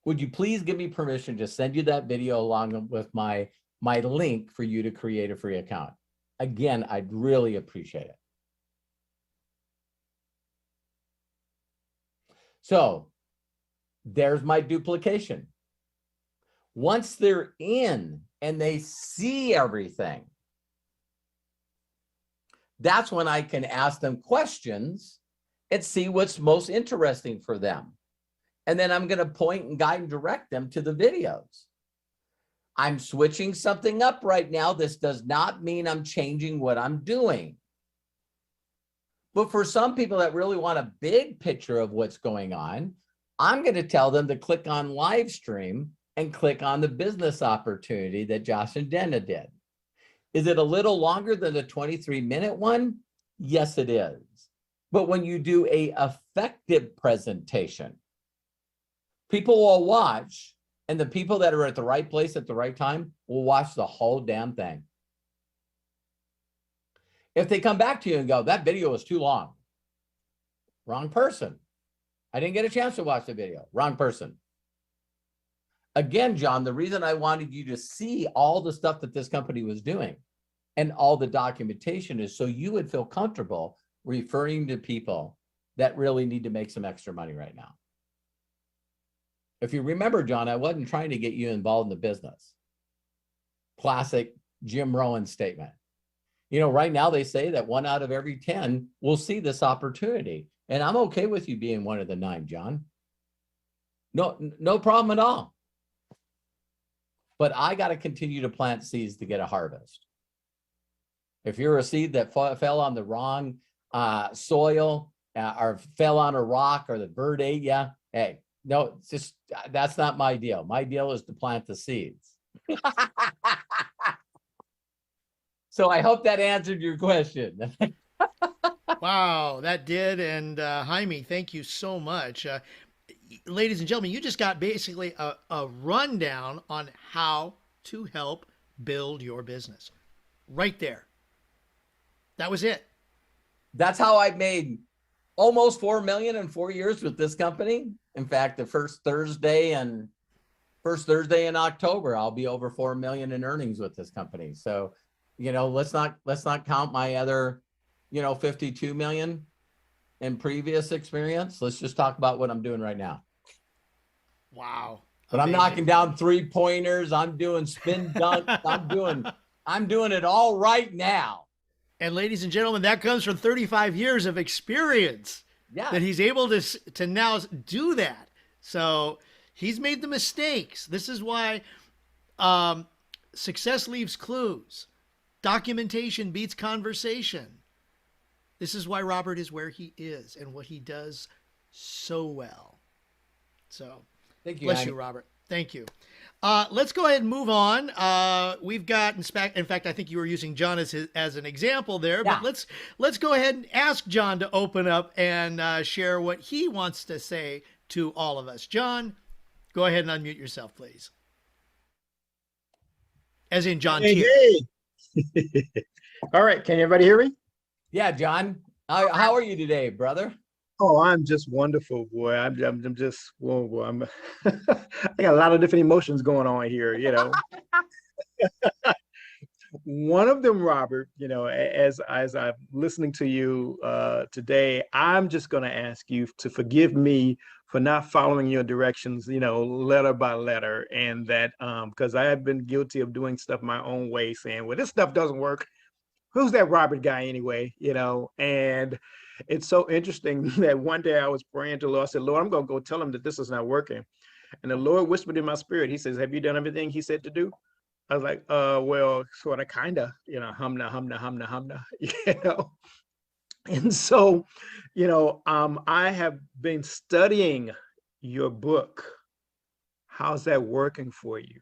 Would you please give me permission to send you that video along with my link for you to create a free account? Again, I'd really appreciate it. So there's my duplication. Once they're in and they see everything, that's when I can ask them questions and see what's most interesting for them. And then I'm going to point and guide and direct them to the videos. I'm switching something up right now. This does not mean I'm changing what I'm doing. But for some people that really want a big picture of what's going on, I'm going to tell them to click on live stream and click on the business opportunity that Josh and Dana did. Is it a little longer than the 23-minute one? Yes, it is. But when you do an effective presentation, people will watch, and the people that are at the right place at the right time will watch the whole damn thing. If they come back to you and go, that video was too long, wrong person. I didn't get a chance to watch the video. Wrong person. Again, John, the reason I wanted you to see all the stuff that this company was doing and all the documentation is so you would feel comfortable referring to people that really need to make some extra money right now. If you remember, John, I wasn't trying to get you involved in the business. Classic Jim Rohn statement. Right now they say that 1 out of every 10 will see this opportunity. And I'm okay with you being one of the 9, John. No problem at all. But I got to continue to plant seeds to get a harvest. If you're a seed that fell on the wrong soil or fell on a rock or the bird ate you, hey, no, it's just, that's not my deal. My deal is to plant the seeds. So I hope that answered your question. Wow, that did. And Jaime, thank you so much. Ladies and gentlemen, you just got basically a rundown on how to help build your business. Right there. That was it. That's how I made almost 4 million in 4 years with this company. In fact, the first Thursday in October, I'll be over 4 million in earnings with this company. So, let's not count my other, 52 million in previous experience. Let's just talk about what I'm doing right now. Wow. But I'm knocking down 3-pointers. I'm doing spin dunks. I'm doing it all right now. And ladies and gentlemen, that comes from 35 years of experience. Yeah. That he's able to now do that. So he's made the mistakes. This is why success leaves clues. Documentation beats conversation. This is why Robert is where he is and what he does so well. So thank you. Bless you, Robert. Thank you. Let's go ahead and move on. We've got, in fact, I think you were using John as an example there, Yeah. but let's go ahead and ask John to open up and share what he wants to say to all of us. John, go ahead and unmute yourself, please. As in John Hey, Tier. hey. All right. Can everybody hear me? Yeah, John. How are you today, brother? Oh, I'm just wonderful, boy. I'm just, whoa, boy. I got a lot of different emotions going on here, you know. One of them, Robert, you know, as I'm listening to you today, I'm just going to ask you to forgive me for not following your directions, you know, letter by letter, and that because I have been guilty of doing stuff my own way, saying, well, this stuff doesn't work. Who's that Robert guy anyway? You know, and it's so interesting that one day I was praying to the Lord. I said, Lord, I'm going to go tell him that this is not working. And the Lord whispered in my spirit. He says, have you done everything he said to do? I was like, well, sort of, kind of, you know, humna, you know. And so, you know, I have been studying your book. How's that working for you?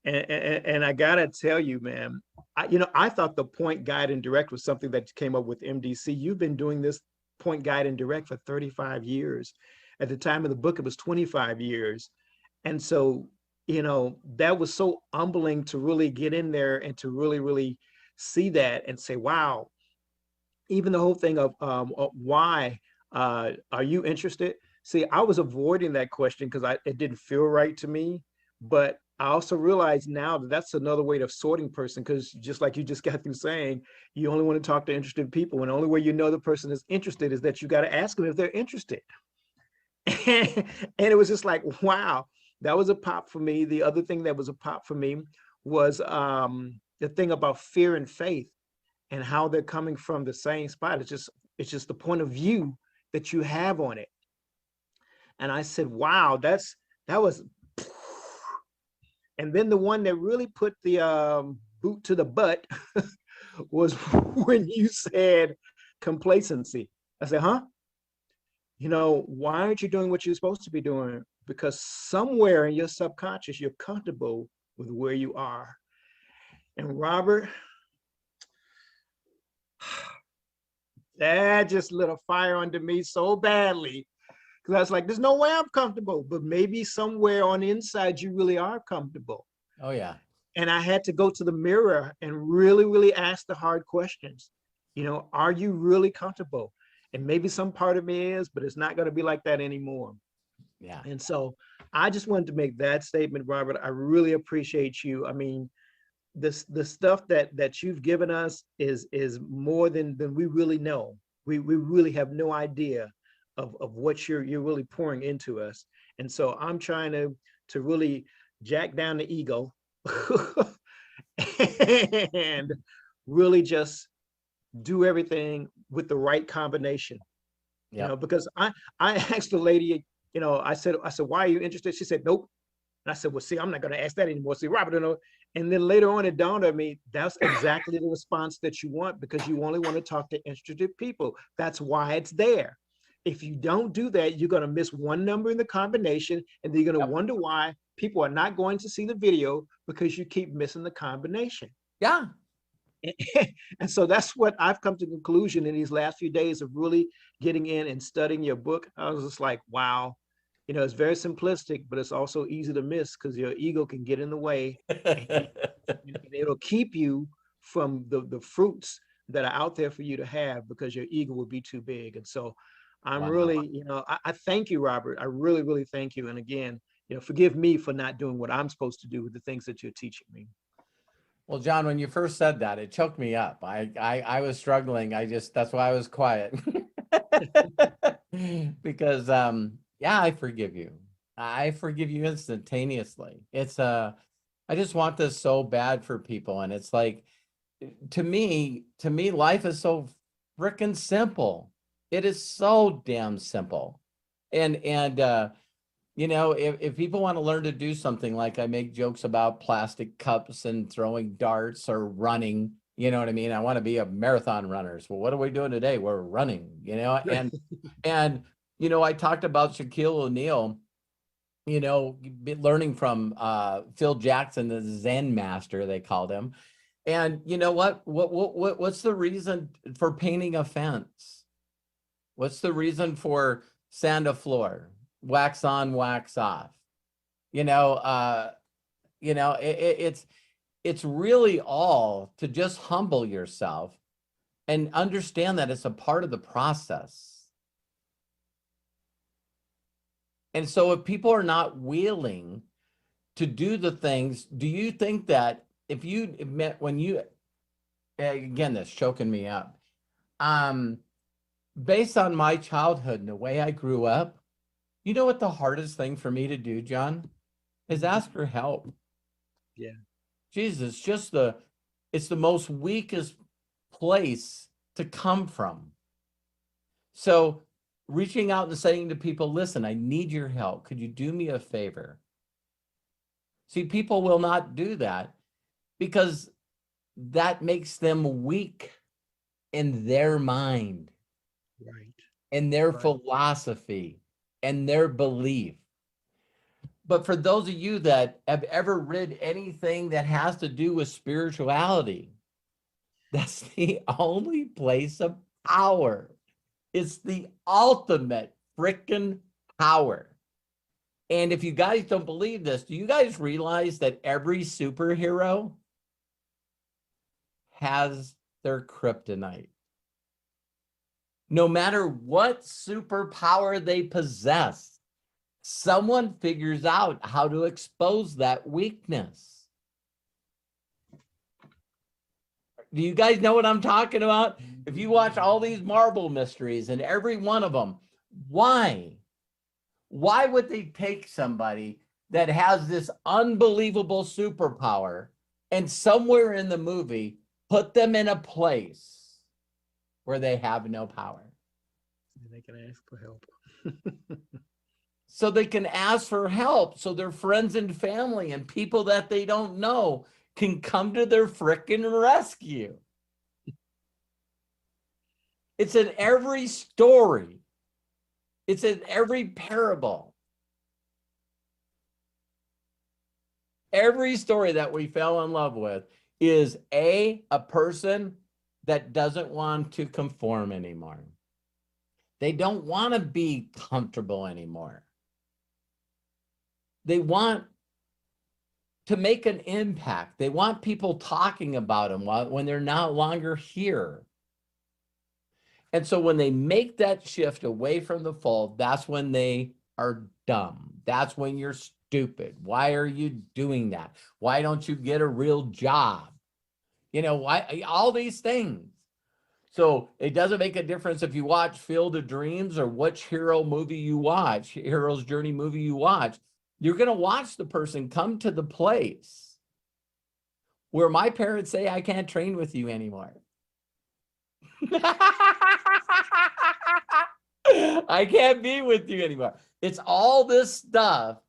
And I gotta tell you, man, I thought the point guide and direct was something that came up with MDC. You've been doing this point guide and direct for 35 years. At the time of the book, it was 25 years. And so, you know, that was so humbling to really get in there and to really, really see that and say, wow, even the whole thing of why are you interested? See, I was avoiding that question because it didn't feel right to me. But I also realize now that that's another way of sorting person, because just like you just got through saying, you only want to talk to interested people. And the only way you know the person is interested is that you got to ask them if they're interested. And it was just like, wow, that was a pop for me. The other thing that was a pop for me was the thing about fear and faith and how they're coming from the same spot. It's just the point of view that you have on it. And I said, wow, that was. And then the one that really put the boot to the butt was when you said complacency. I said, huh? You know, why aren't you doing what you're supposed to be doing? Because somewhere in your subconscious, you're comfortable with where you are. And Robert, that just lit a fire under me so badly. Because I was like, there's no way I'm comfortable, but maybe somewhere on the inside, you really are comfortable. Oh, yeah. And I had to go to the mirror and really, really ask the hard questions. You know, are you really comfortable? And maybe some part of me is, but it's not going to be like that anymore. Yeah. And so I just wanted to make that statement, Robert. I really appreciate you. I mean, the stuff that you've given us is more than we really know. We really have no idea of what you're really pouring into us. And so I'm trying to really jack down the ego and really just do everything with the right combination. Yeah. You know, because I asked the lady, you know, I said, why are you interested? She said, nope. And I said, well, see, I'm not going to ask that anymore. See, Robert, you know. And then later on, it dawned on me, that's exactly the response that you want, because you only want to talk to interested people. That's why it's there. If you don't do that, you're going to miss one number in the combination, and then you're going to wonder why people are not going to see the video, because you keep missing the combination. Yeah. And so that's what I've come to the conclusion in these last few days of really getting in and studying your book. I was just like, wow, you know, it's very simplistic, but it's also easy to miss because your ego can get in the way. And it'll keep you from the fruits that are out there for you to have, because your ego will be too big. And so I'm really, you know, I thank you, Robert. I really, really thank you. And again, you know, forgive me for not doing what I'm supposed to do with the things that you're teaching me. Well, John, when you first said that, it choked me up. I was struggling. That's why I was quiet. Because yeah, I forgive you. I forgive you instantaneously. I just want this so bad for people. And it's like, to me, life is so freaking simple. It is so damn simple. And you know, if people want to learn to do something, like I make jokes about plastic cups and throwing darts or running, you know what I mean? I want to be a marathon runners. Well, what are we doing today? We're running, you know, and, you know, I talked about Shaquille O'Neal learning from Phil Jackson, the Zen master, they called him. And you know what? What's the reason for painting a fence? What's the reason for sand a floor? Wax on, wax off. It's really all to just humble yourself and understand that it's a part of the process. And so if people are not willing to do the things, do you think that if you met when you, again, that's choking me up, based on my childhood and the way I grew up, you know what the hardest thing for me to do, John, is ask for help. Yeah. Jesus, it's the most weakest place to come from. So reaching out and saying to people, listen, I need your help. Could you do me a favor? See, people will not do that because that makes them weak in their mind, Right. in their Right. philosophy, and their belief. But for those of you that have ever read anything that has to do with spirituality, that's the only place of power. It's the ultimate freaking power. And if you guys don't believe this, do you guys realize that every superhero has their kryptonite? No matter what superpower they possess, someone figures out how to expose that weakness. Do you guys know what I'm talking about? If you watch all these Marvel mysteries and every one of them, why? Why would they take somebody that has this unbelievable superpower and somewhere in the movie put them in a place where they have no power? And they can ask for help. So they can ask for help, so their friends and family and people that they don't know can come to their frickin' rescue. It's in every story. It's in every parable. Every story that we fell in love with is a person that doesn't want to conform anymore. They don't want to be comfortable anymore. They want to make an impact. They want people talking about them when they're no longer here. And so when they make that shift away from the fold, that's when they are dumb. That's when you're stupid. Why are you doing that? Why don't you get a real job? Why all these things. So it doesn't make a difference if you watch Field of Dreams or which hero movie you watch, Hero's Journey movie you watch. You're going to watch the person come to the place where my parents say, I can't train with you anymore. I can't be with you anymore. It's all this stuff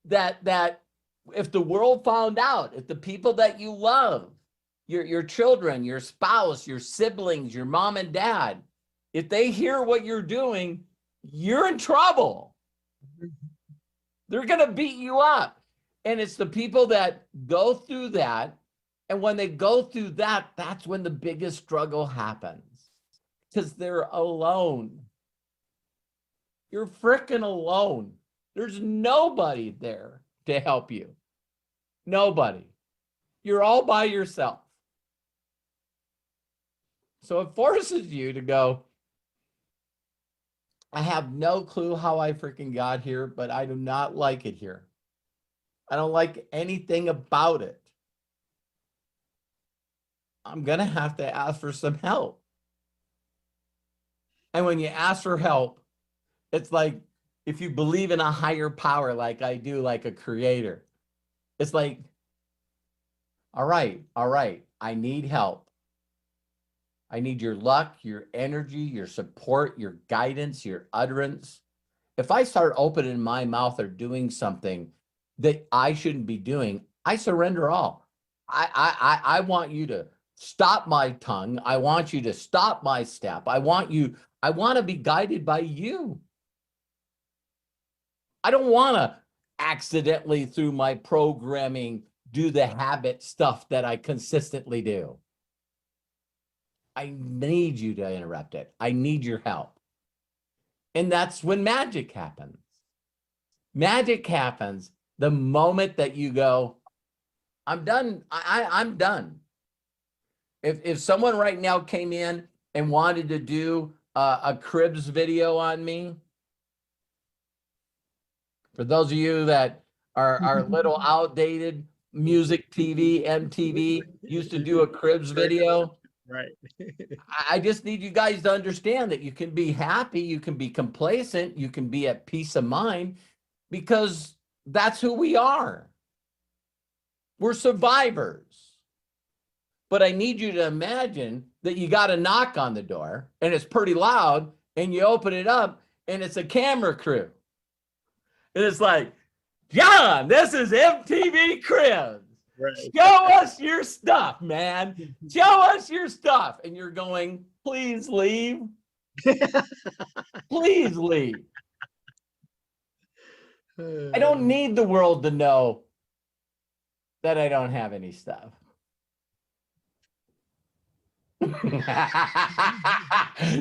that if the world found out, if the people that you love, your children, your spouse, your siblings, your mom and dad, if they hear what you're doing, you're in trouble. They're going to beat you up. And it's the people that go through that. And when they go through that, that's when the biggest struggle happens. Because they're alone. You're freaking alone. There's nobody there to help you. Nobody. You're all by yourself. So it forces you to go, I have no clue how I freaking got here, but I do not like it here. I don't like anything about it. I'm going to have to ask for some help. And when you ask for help, it's like if you believe in a higher power, like I do, like a creator, it's like, all right, I need help. I need your luck, your energy, your support, your guidance, your utterance. If I start opening my mouth or doing something that I shouldn't be doing, I surrender all. I want you to stop my tongue. I want you to stop my step. I want to be guided by you. I don't want to accidentally through my programming do the habit stuff that I consistently do. I need you to interrupt it. I need your help. And that's when magic happens. Magic happens the moment that you go, I'm done. I'm done. If someone right now came in and wanted to do a cribs video on me, for those of you that are a little outdated, music TV, MTV used to do a cribs video. Right. I just need you guys to understand that you can be happy, you can be complacent, you can be at peace of mind, because that's who we are. We're survivors. But I need you to imagine that you got a knock on the door and it's pretty loud, and you open it up and it's a camera crew. And it's like, John, this is MTV Cribs. Right. Show us your stuff, man. Show us your stuff. And you're going, please leave. Please leave. I don't need the world to know that I don't have any stuff.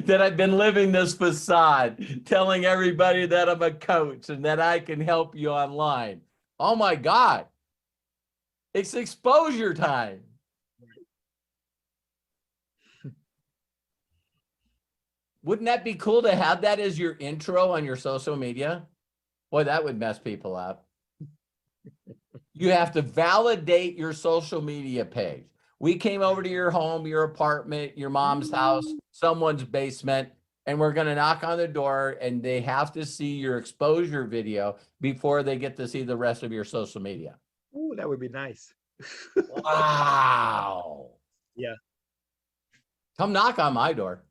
That I've been living this facade, telling everybody that I'm a coach and that I can help you online. Oh my God. It's exposure time. Wouldn't that be cool to have that as your intro on your social media? Boy, that would mess people up. You have to validate your social media page. We came over to your home, your apartment, your mom's house, someone's basement, and we're going to knock on the door, and they have to see your exposure video before they get to see the rest of your social media. Oh, that would be nice. Wow. Yeah. Come knock on my door.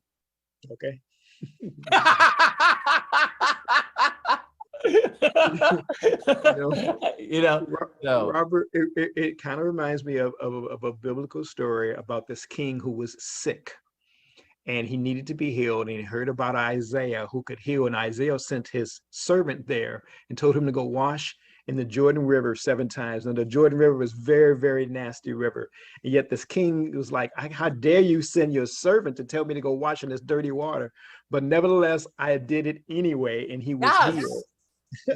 Okay. Robert, it kind of reminds me of a biblical story about this king who was sick and he needed to be healed, and he heard about Isaiah who could heal, and Isaiah sent his servant there and told him to go wash in the Jordan River 7 times. And the Jordan River was very, very nasty river. And yet this king was like, how dare you send your servant to tell me to go wash in this dirty water? But nevertheless, I did it anyway, and he was healed.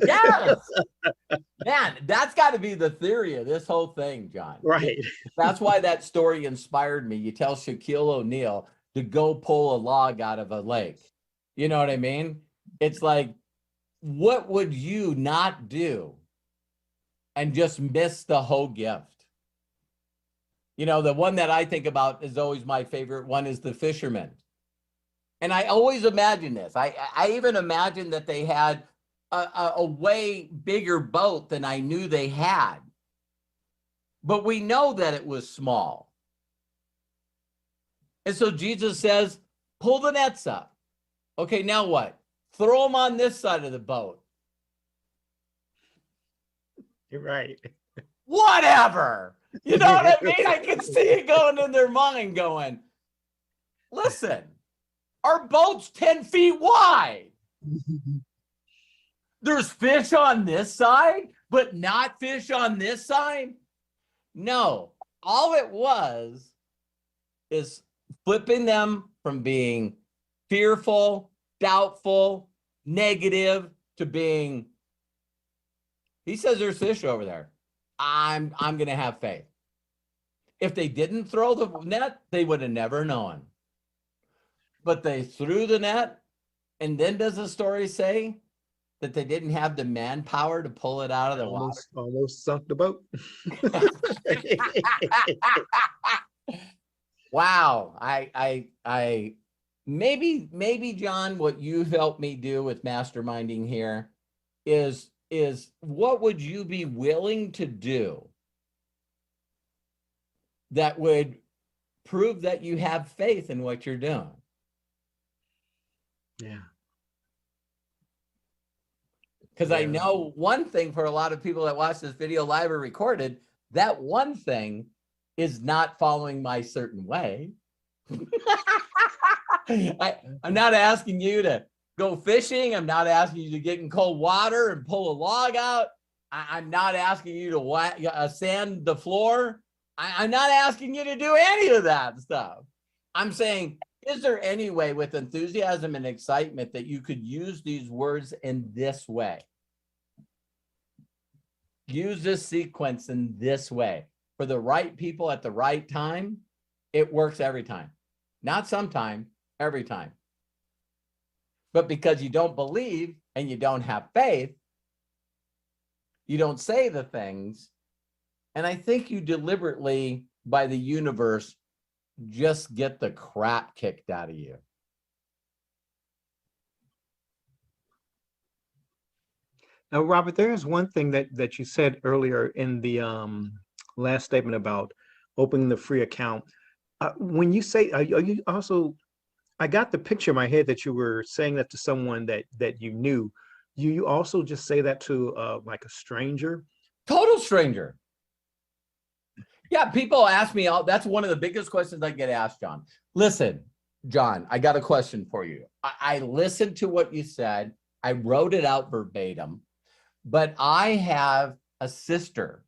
Yes. Man, that's got to be the theory of this whole thing, John. Right. That's why that story inspired me. You tell Shaquille O'Neal to go pull a log out of a lake. You know what I mean? It's like, what would you not do and just miss the whole gift? You know, the one that I think about is always my favorite one is the fisherman. And I always imagine this. I even imagine that they had a way bigger boat than I knew they had. But we know that it was small. And so Jesus says, pull the nets up. Okay, now what? Throw them on this side of the boat. You're right. Whatever. You know what I mean? I can see it going in their mind going, listen, our boat's 10 feet wide. There's fish on this side, but not fish on this side. No, all it was is flipping them from being fearful, doubtful, negative to being, he says there's fish over there. I'm going to have faith. If they didn't throw the net, they would have never known. But they threw the net, and then does the story say that they didn't have the manpower to pull it out of the water? Almost sunk the boat. Wow. I maybe John, what you've helped me do with masterminding here is what would you be willing to do that would prove that you have faith in what you're doing? Yeah. Because I know one thing for a lot of people that watch this video live or recorded, that one thing is not following my certain way. I'm not asking you to go fishing. I'm not asking you to get in cold water and pull a log out. I'm not asking you to sand the floor. I'm not asking you to do any of that stuff. I'm saying, is there any way with enthusiasm and excitement that you could use these words in this way? Use this sequence in this way for the right people at the right time. It works every time, not sometime, every time. But because you don't believe and you don't have faith, you don't say the things. And I think you deliberately, by the universe, just get the crap kicked out of you. Now, Robert, there is one thing that you said earlier in the last statement about opening the free account. When you say, are you also, I got the picture in my head that you were saying that to someone that you knew. You also just say that to like a stranger? Total stranger. Yeah, people ask me, that's one of the biggest questions I get asked, John. Listen, John, I got a question for you. I listened to what you said. I wrote it out verbatim, but I have a sister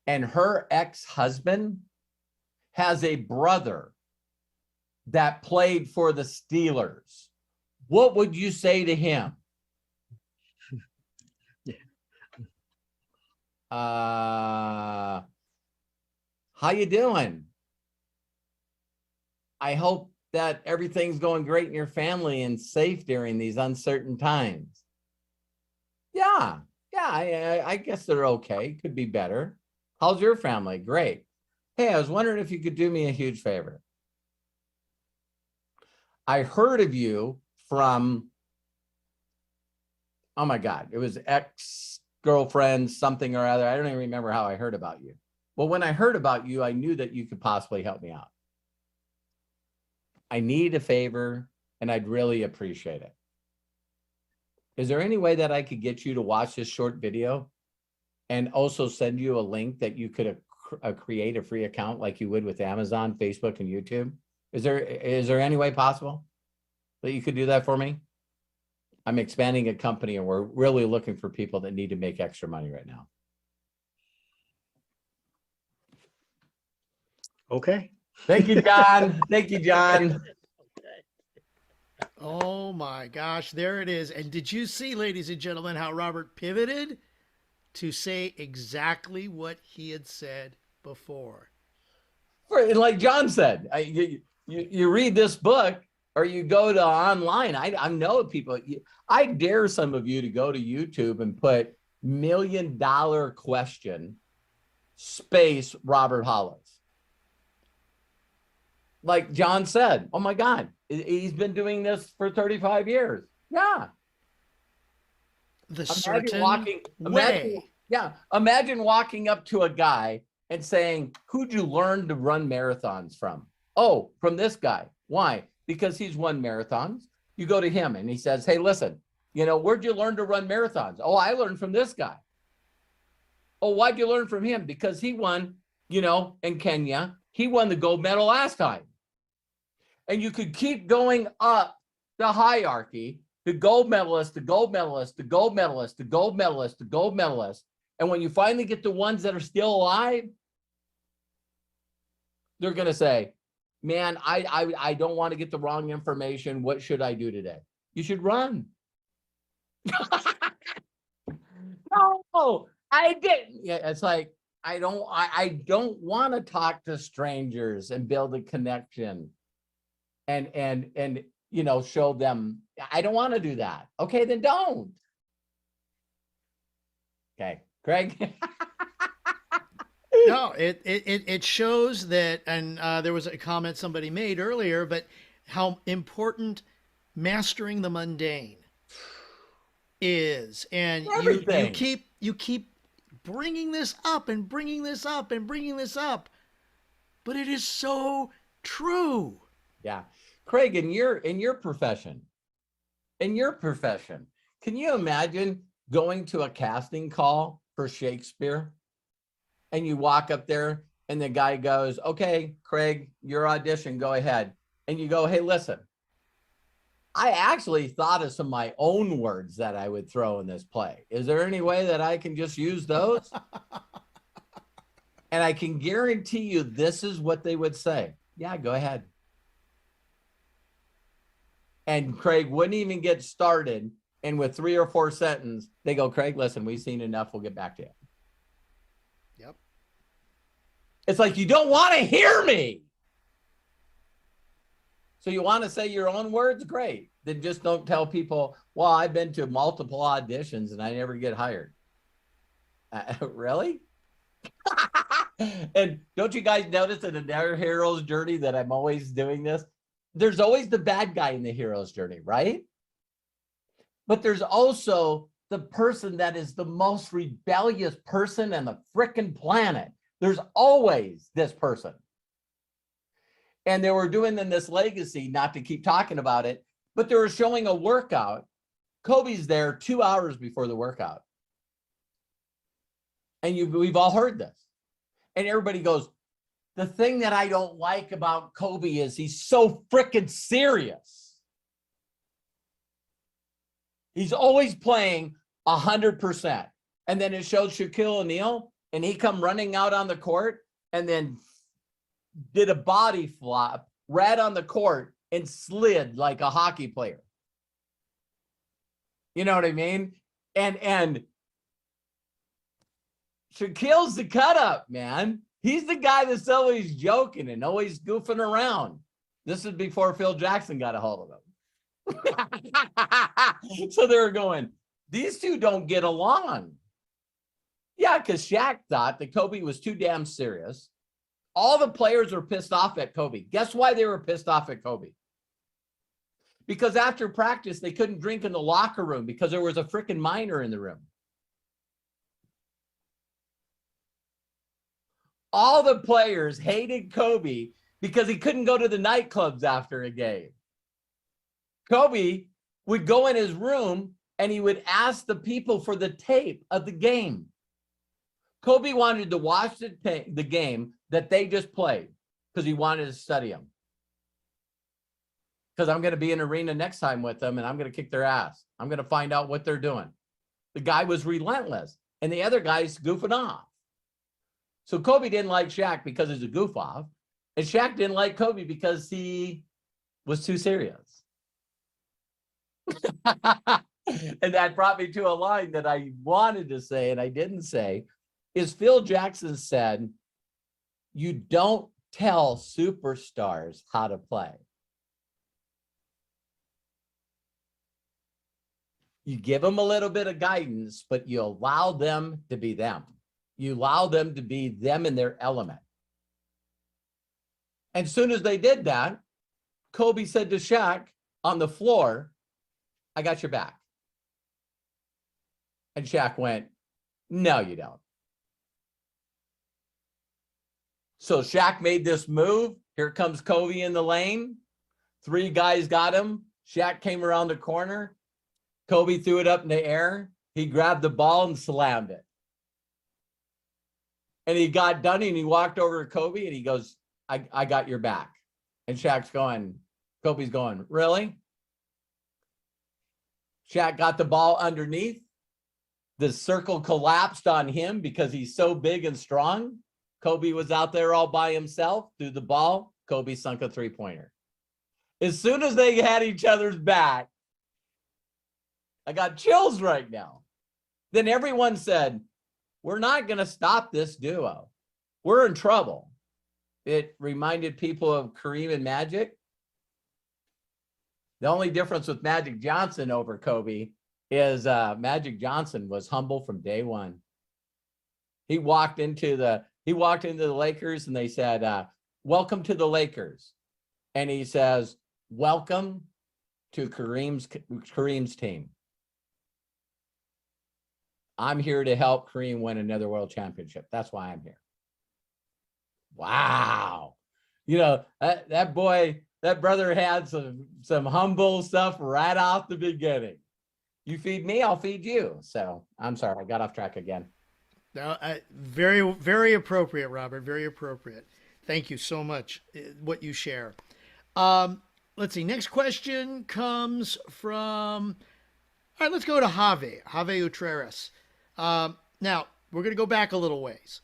and her ex-husband has a brother that played for the Steelers. What would you say to him? How you doing? I hope that everything's going great in your family and safe during these uncertain times. Yeah, I guess they're okay. Could be better. How's your family? Great. Hey, I was wondering if you could do me a huge favor. I heard of you from, oh my God, it was ex-girlfriend, something or other. I don't even remember how I heard about you. Well, when I heard about you, I knew that you could possibly help me out. I need a favor and I'd really appreciate it. Is there any way that I could get you to watch this short video and also send you a link that you could create a free account like you would with Amazon, Facebook, and YouTube? Is there any way possible that you could do that for me? I'm expanding a company and we're really looking for people that need to make extra money right now. Okay. Thank you, John. Thank you, John. Oh my gosh, there it is. And did you see, ladies and gentlemen, how Robert pivoted to say exactly what he had said before? Like John said, you read this book or you go to online. I know people. I dare some of you to go to YouTube and put $1 million question space Robert Hollis. Like John said, oh my God, he's been doing this for 35 years. Yeah. The certain way. Imagine walking up to a guy and saying, who'd you learn to run marathons from? Oh, from this guy. Why? Because he's won marathons. You go to him and he says, hey, listen, where'd you learn to run marathons? Oh, I learned from this guy. Oh, why'd you learn from him? Because he won, in Kenya, he won the gold medal last time. And you could keep going up the hierarchy, the gold medalist, the gold medalist, the gold medalist, the gold medalist, the gold medalist. And when you finally get the ones that are still alive, they're going to say, man, I don't want to get the wrong information. What should I do today? You should run. No, I didn't. Yeah, it's like, I don't want to talk to strangers and build a connection and show them. I don't want to do that. Okay, then don't. Okay, Craig. No, it shows that, and there was a comment somebody made earlier, but how important mastering the mundane is, and you keep bringing this up and bringing this up and bringing this up, but it is so true. Yeah, Craig, in your profession, can you imagine going to a casting call for Shakespeare? And you walk up there and the guy goes, okay, Craig, your audition, go ahead. And you go, hey, listen, I actually thought of some of my own words that I would throw in this play. Is there any way that I can just use those? And I can guarantee you this is what they would say. Yeah, go ahead. And Craig wouldn't even get started. And with 3 or 4 sentences, they go, Craig, listen, we've seen enough. We'll get back to you. Yep. It's like, you don't want to hear me. So you want to say your own words? Great. Then just don't tell people, well, I've been to multiple auditions and I never get hired. Really? And don't you guys notice in their hero's journey that I'm always doing this? There's always the bad guy in the hero's journey, right? But there's also the person that is the most rebellious person on the frickin' planet. There's always this person. And they were doing in this legacy, not to keep talking about it, but they were showing a workout. Kobe's there 2 hours before the workout. And we've all heard this. And everybody goes, the thing that I don't like about Kobe is he's so freaking serious. He's always playing 100%. And then it showed Shaquille O'Neal, and he come running out on the court and then did a body flop right on the court and slid like a hockey player. You know what I mean? And Shaquille's the cut up, man. He's the guy that's always joking and always goofing around. This is before Phil Jackson got a hold of him. So they were going, these two don't get along. Yeah, because Shaq thought that Kobe was too damn serious. All the players were pissed off at Kobe. Guess why they were pissed off at Kobe? Because after practice, they couldn't drink in the locker room because there was a freaking minor in the room. All the players hated Kobe because he couldn't go to the nightclubs after a game. Kobe would go in his room and he would ask the people for the tape of the game. Kobe wanted to watch the game that they just played because he wanted to study them. Because I'm going to be in arena next time with them and I'm going to kick their ass. I'm going to find out what they're doing. The guy was relentless and the other guy's goofing off. So Kobe didn't like Shaq because he's a goof off, and Shaq didn't like Kobe because he was too serious. And that brought me to a line that I wanted to say and I didn't say, is Phil Jackson said, you don't tell superstars how to play. You give them a little bit of guidance, but you allow them to be them. You allow them to be them in their element. And as soon as they did that, Kobe said to Shaq on the floor, I got your back. And Shaq went, no, you don't. So Shaq made this move. Here comes Kobe in the lane. 3 guys got him. Shaq came around the corner. Kobe threw it up in the air. He grabbed the ball and slammed it. And he got done and he walked over to Kobe and he goes, I got your back. And Shaq's going, Kobe's going, really? Shaq got the ball underneath. The circle collapsed on him because he's so big and strong. Kobe was out there all by himself, threw the ball. Kobe sunk a 3-pointer. As soon as they had each other's back, I got chills right now. Then everyone said, we're not going to stop this duo. We're in trouble. It reminded people of Kareem and Magic. The only difference with Magic Johnson over Kobe is Magic Johnson was humble from day one. He walked into the Lakers and they said, welcome to the Lakers. And he says, welcome to Kareem's team. I'm here to help Kareem win another world championship. That's why I'm here. Wow. You know, that brother had some humble stuff right off the beginning. You feed me, I'll feed you. So I'm sorry, I got off track again. No, very, very appropriate, Robert. Very appropriate. Thank you so much. What you share. let's see. Next question comes from, all right, let's go to Javi Utreras. Now, we're going to go back a little ways.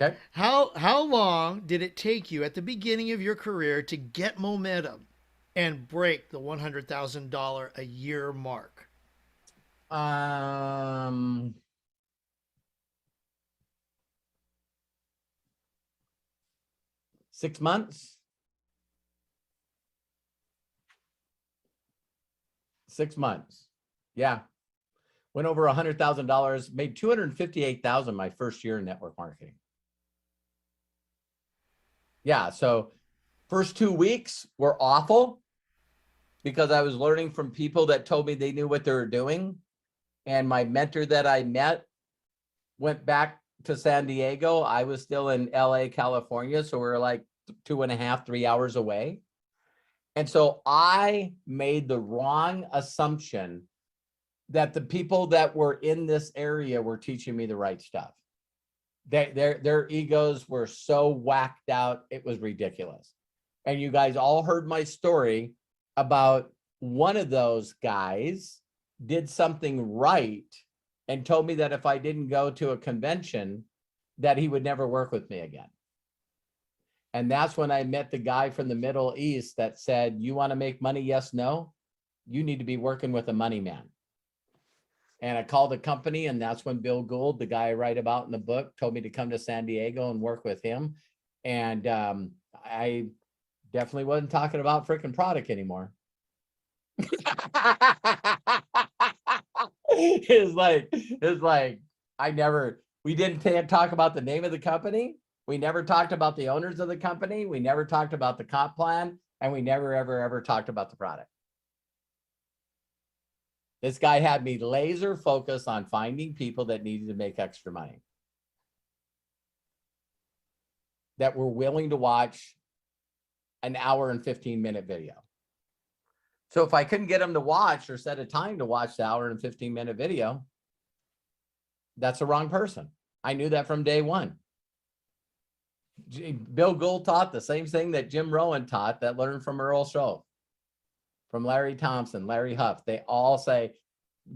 Okay. How long did it take you at the beginning of your career to get momentum and break the $100,000 a year mark? 6 months. 6 months. Yeah. Went over $100,000, made $258,000 my first year in network marketing. Yeah. So first 2 weeks were awful because I was learning from people that told me they knew what they were doing. And my mentor that I met went back to San Diego. I was still in LA, California. So we were like 2.5, 3 hours away. And so I made the wrong assumption that the people that were in this area were teaching me the right stuff. Their egos were so whacked out, it was ridiculous. And you guys all heard my story about one of those guys did something right and told me that if I didn't go to a convention, that he would never work with me again. And that's when I met the guy from the Middle East that said, you want to make money? Yes, no. You need to be working with a money man. And I called the company, and that's when Bill Gould, the guy I write about in the book, told me to come to San Diego and work with him. And I definitely wasn't talking about freaking product anymore. It's like, we didn't talk about the name of the company. We never talked about the owners of the company. We never talked about the comp plan, and we never, ever talked about the product. This guy had me laser focused on finding people that needed to make extra money, that were willing to watch an hour and 15-minute video. So if I couldn't get them to watch or set a time to watch the hour and 15-minute video, that's the wrong person. I knew that from day one. Bill Gould taught the same thing that Jim Rohn taught, that learned from Earl Schoaf, from Larry Thompson, Larry Huff. They all say,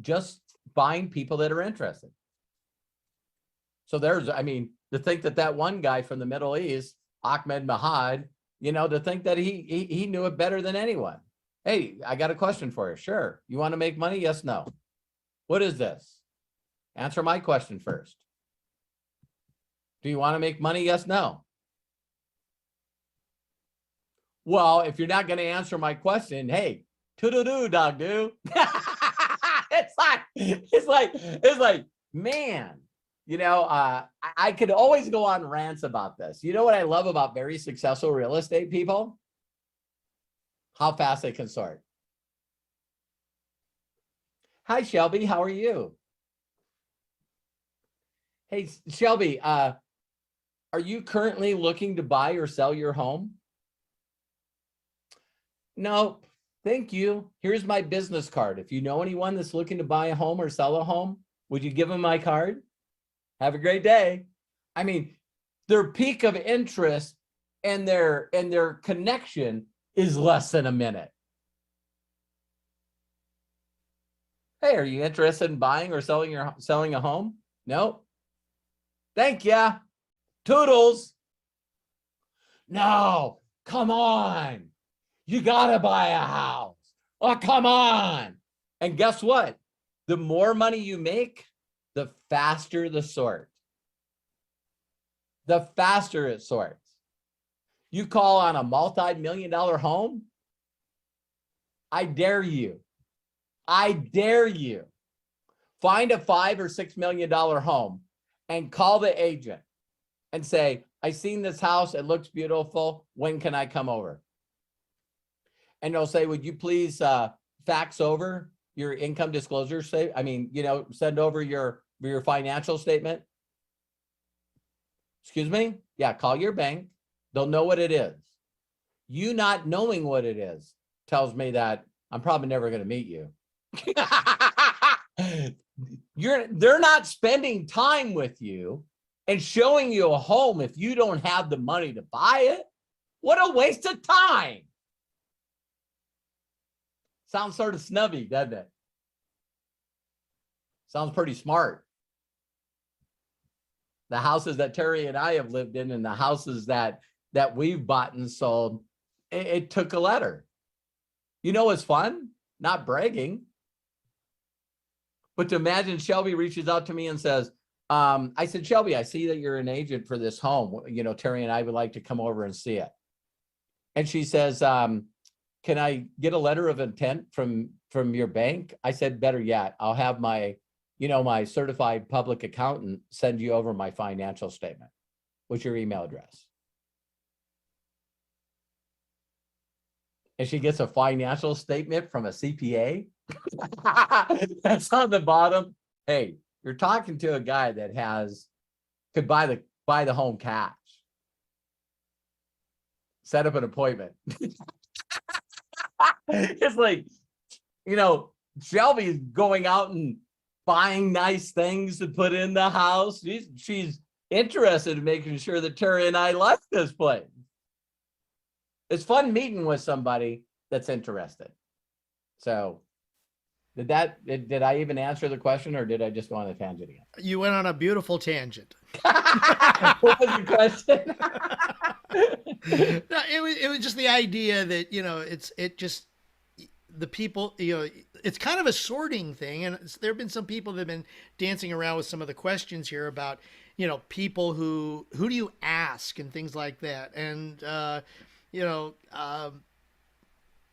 just find people that are interested. So to think that one guy from the Middle East, Ahmed Mahad, to think that he knew it better than anyone. Hey, I got a question for you. Sure. You want to make money? Yes, no. What is this? Answer my question first. Do you want to make money? Yes, no. Well, if you're not going to answer my question, hey, toodle-doo, dog do. It's like, man, I could always go on rants about this. You know what I love about very successful real estate people? How fast they can sort. Hi, Shelby. How are you? Hey, Shelby, are you currently looking to buy or sell your home? No, thank you. Here's my business card. If you know anyone that's looking to buy a home or sell a home, would you give them my card? Have a great day. I mean, their peak of interest and their connection is less than a minute. Hey, are you interested in buying or selling a home? No. Thank ya. Toodles. No, come on. You gotta buy a house. Oh, come on. And guess what? The more money you make, the faster the sort. The faster it sorts. You call on a multi-million-dollar home? I dare you. I dare you. Find a $5 or $6 million home and call the agent and say, I seen this house. It looks beautiful. When can I come over? And they'll say, would you please fax over your income disclosure send over your financial statement? Excuse me? Yeah, call your bank. They'll know what it is. You not knowing what it is tells me that I'm probably never going to meet you. They're not spending time with you and showing you a home if you don't have the money to buy it. What a waste of time. Sounds sort of snubby, doesn't it? Sounds pretty smart. The houses that Terry and I have lived in and the houses that we've bought and sold, it took a letter. You know what's fun? Not bragging. But to imagine Shelby reaches out to me and says, I said, Shelby, I see that you're an agent for this home. You know, Terry and I would like to come over and see it. And she says, can I get a letter of intent from your bank? I said, better yet, I'll have my certified public accountant send you over my financial statement. What's your email address? And she gets a financial statement from a CPA. That's on the bottom. Hey, you're talking to a guy that could buy the home cash. Set up an appointment. It's like, Shelby's going out and buying nice things to put in the house. She's interested in making sure that Terry and I like this place. It's fun meeting with somebody that's interested. So did I even answer the question, or did I just go on a tangent again? You went on a beautiful tangent. What was the question? No, it was just the idea that, the people, it's kind of a sorting thing. And there have been some people that have been dancing around with some of the questions here about, people who do you ask and things like that. And,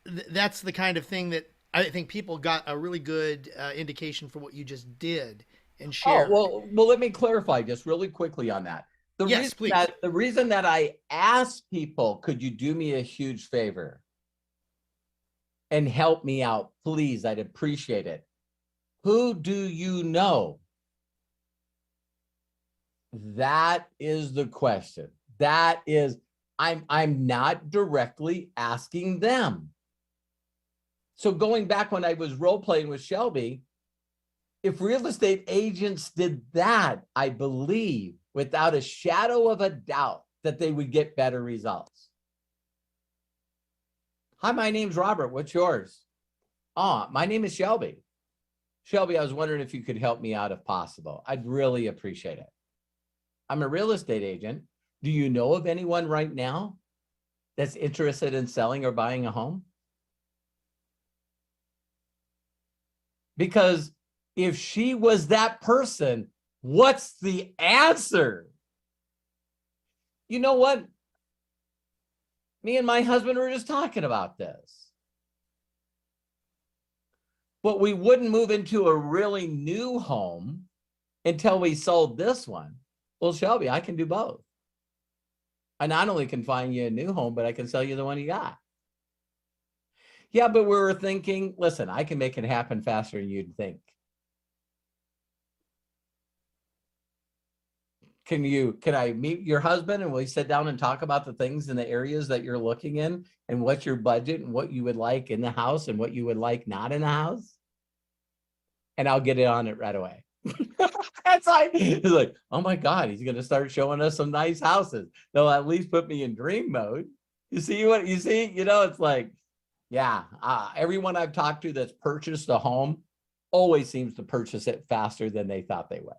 that's the kind of thing that I think people got a really good indication for what you just did and shared. Oh, well, let me clarify just really quickly on that. Yes, please. The reason that I asked people, could you do me a huge favor and help me out, please? I'd appreciate it. Who do you know? That is the question. That is, I'm not directly asking them. So going back when I was role playing with Shelby, if real estate agents did that, I believe without a shadow of a doubt that they would get better results. Hi, my name's Robert. What's yours? My name is Shelby. Shelby, I was wondering if you could help me out if possible. I'd really appreciate it. I'm a real estate agent. Do you know of anyone right now that's interested in selling or buying a home? Because if she was that person, what's the answer? You know what? Me and my husband were just talking about this. But we wouldn't move into a really new home until we sold this one. Well, Shelby, I can do both. I not only can find you a new home, but I can sell you the one you got. Yeah, but we were thinking, listen, I can make it happen faster than you'd think. Can I meet your husband and we sit down and talk about the things in the areas that you're looking in and what's your budget and what you would like in the house and what you would like not in the house? And I'll get it on it right away. It's like, oh my God, he's going to start showing us some nice houses. They'll at least put me in dream mode. You see what you see? It's like, yeah, everyone I've talked to that's purchased a home always seems to purchase it faster than they thought they would.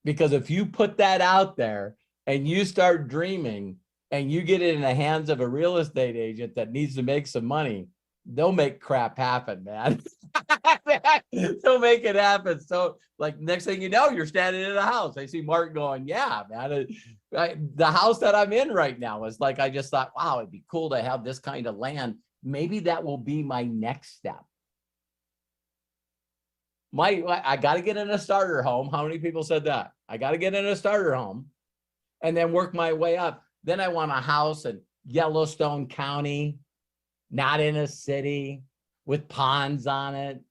Because if you put that out there and you start dreaming and you get it in the hands of a real estate agent that needs to make some money, they'll make crap happen, man. They'll make it happen. So like next thing you know, you're standing in a house. I see Mark going, yeah, man. The house that I'm in right now is like, I just thought, wow, it'd be cool to have this kind of land. Maybe that will be my next step. I got to get in a starter home. How many people said that? I got to get in a starter home and then work my way up. Then I want a house in Yellowstone County, not in a city, with ponds on it.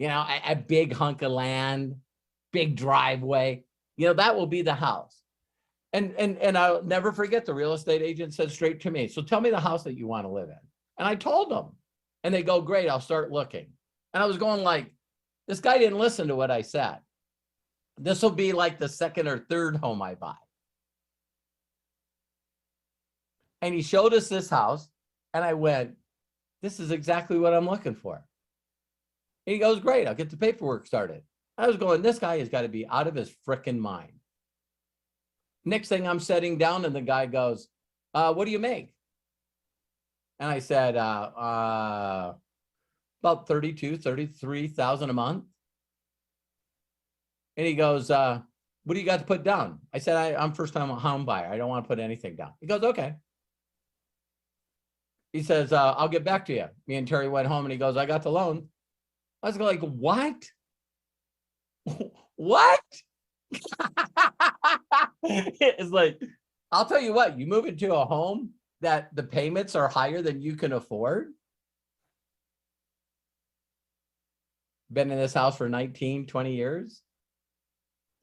A big hunk of land, big driveway. That will be the house. And I'll never forget, the real estate agent said straight to me, so tell me the house that you want to live in. And I told them, and they go, great, I'll start looking. And I was going like, this guy didn't listen to what I said. This will be like the second or third home I buy. And he showed us this house, and I went, This is exactly what I'm looking for. And he goes, great, I'll get the paperwork started. I was going, this guy has got to be out of his frickin' mind. Next thing I'm sitting down and the guy goes, what do you make? And I said, about 33,000 a month. And he goes, what do you got to put down? I said, I'm first time home buyer. I don't want to put anything down. He goes, okay. He says, I'll get back to you. Me and Terry went home and he goes, I got the loan. I was like, what? What? It's like, I'll tell you what, you move into a home that the payments are higher than you can afford. Been in this house for 19, 20 years.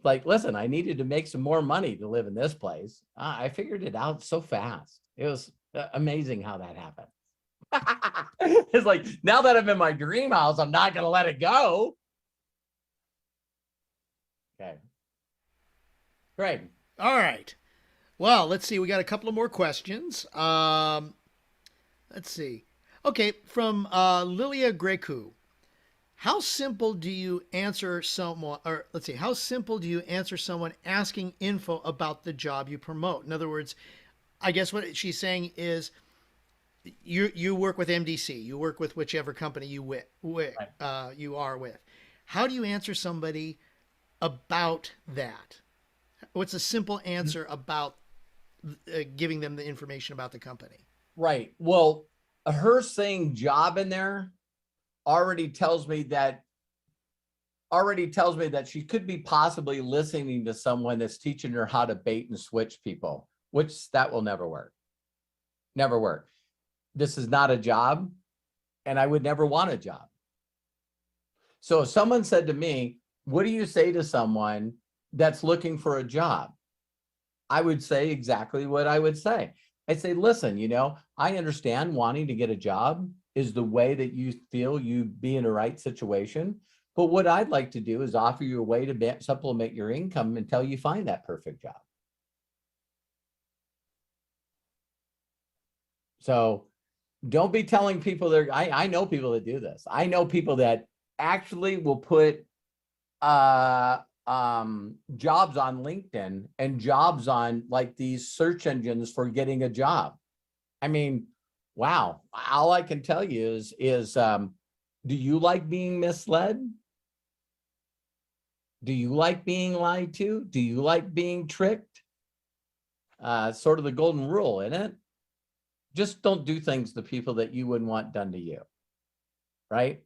Like, listen, I needed to make some more money to live in this place. I figured it out so fast. It was amazing how that happened. It's like, now that I'm in my dream house, I'm not going to let it go. Okay. Great. All right. Well, let's see. We got a couple of more questions. Let's see. Okay, from Lilia Grecu. How simple do you answer someone, or let's see, how simple do you answer someone asking info about the job you promote? In other words, I guess what she's saying is you work with MDC, you work with whichever company you you are with. How do you answer somebody about that? What's a simple answer about giving them the information about the company? Right. Well, her saying job in there already tells me that she could be possibly listening to someone that's teaching her how to bait and switch people, which that will never work. Never work. This is not a job, and I would never want a job. So if someone said to me, what do you say to someone that's looking for a job? I would say exactly what I would say. I'd say, listen, I understand wanting to get a job is the way that you feel you be in the right situation. But what I'd like to do is offer you a way to supplement your income until you find that perfect job. So don't be telling people I know people that do this. I know people that actually will put jobs on LinkedIn and jobs on like these search engines for getting a job. I mean, wow. All I can tell you is do you like being misled? Do you like being lied to? Do you like being tricked? Sort of the golden rule, isn't it? Just don't do things to people that you wouldn't want done to you, right?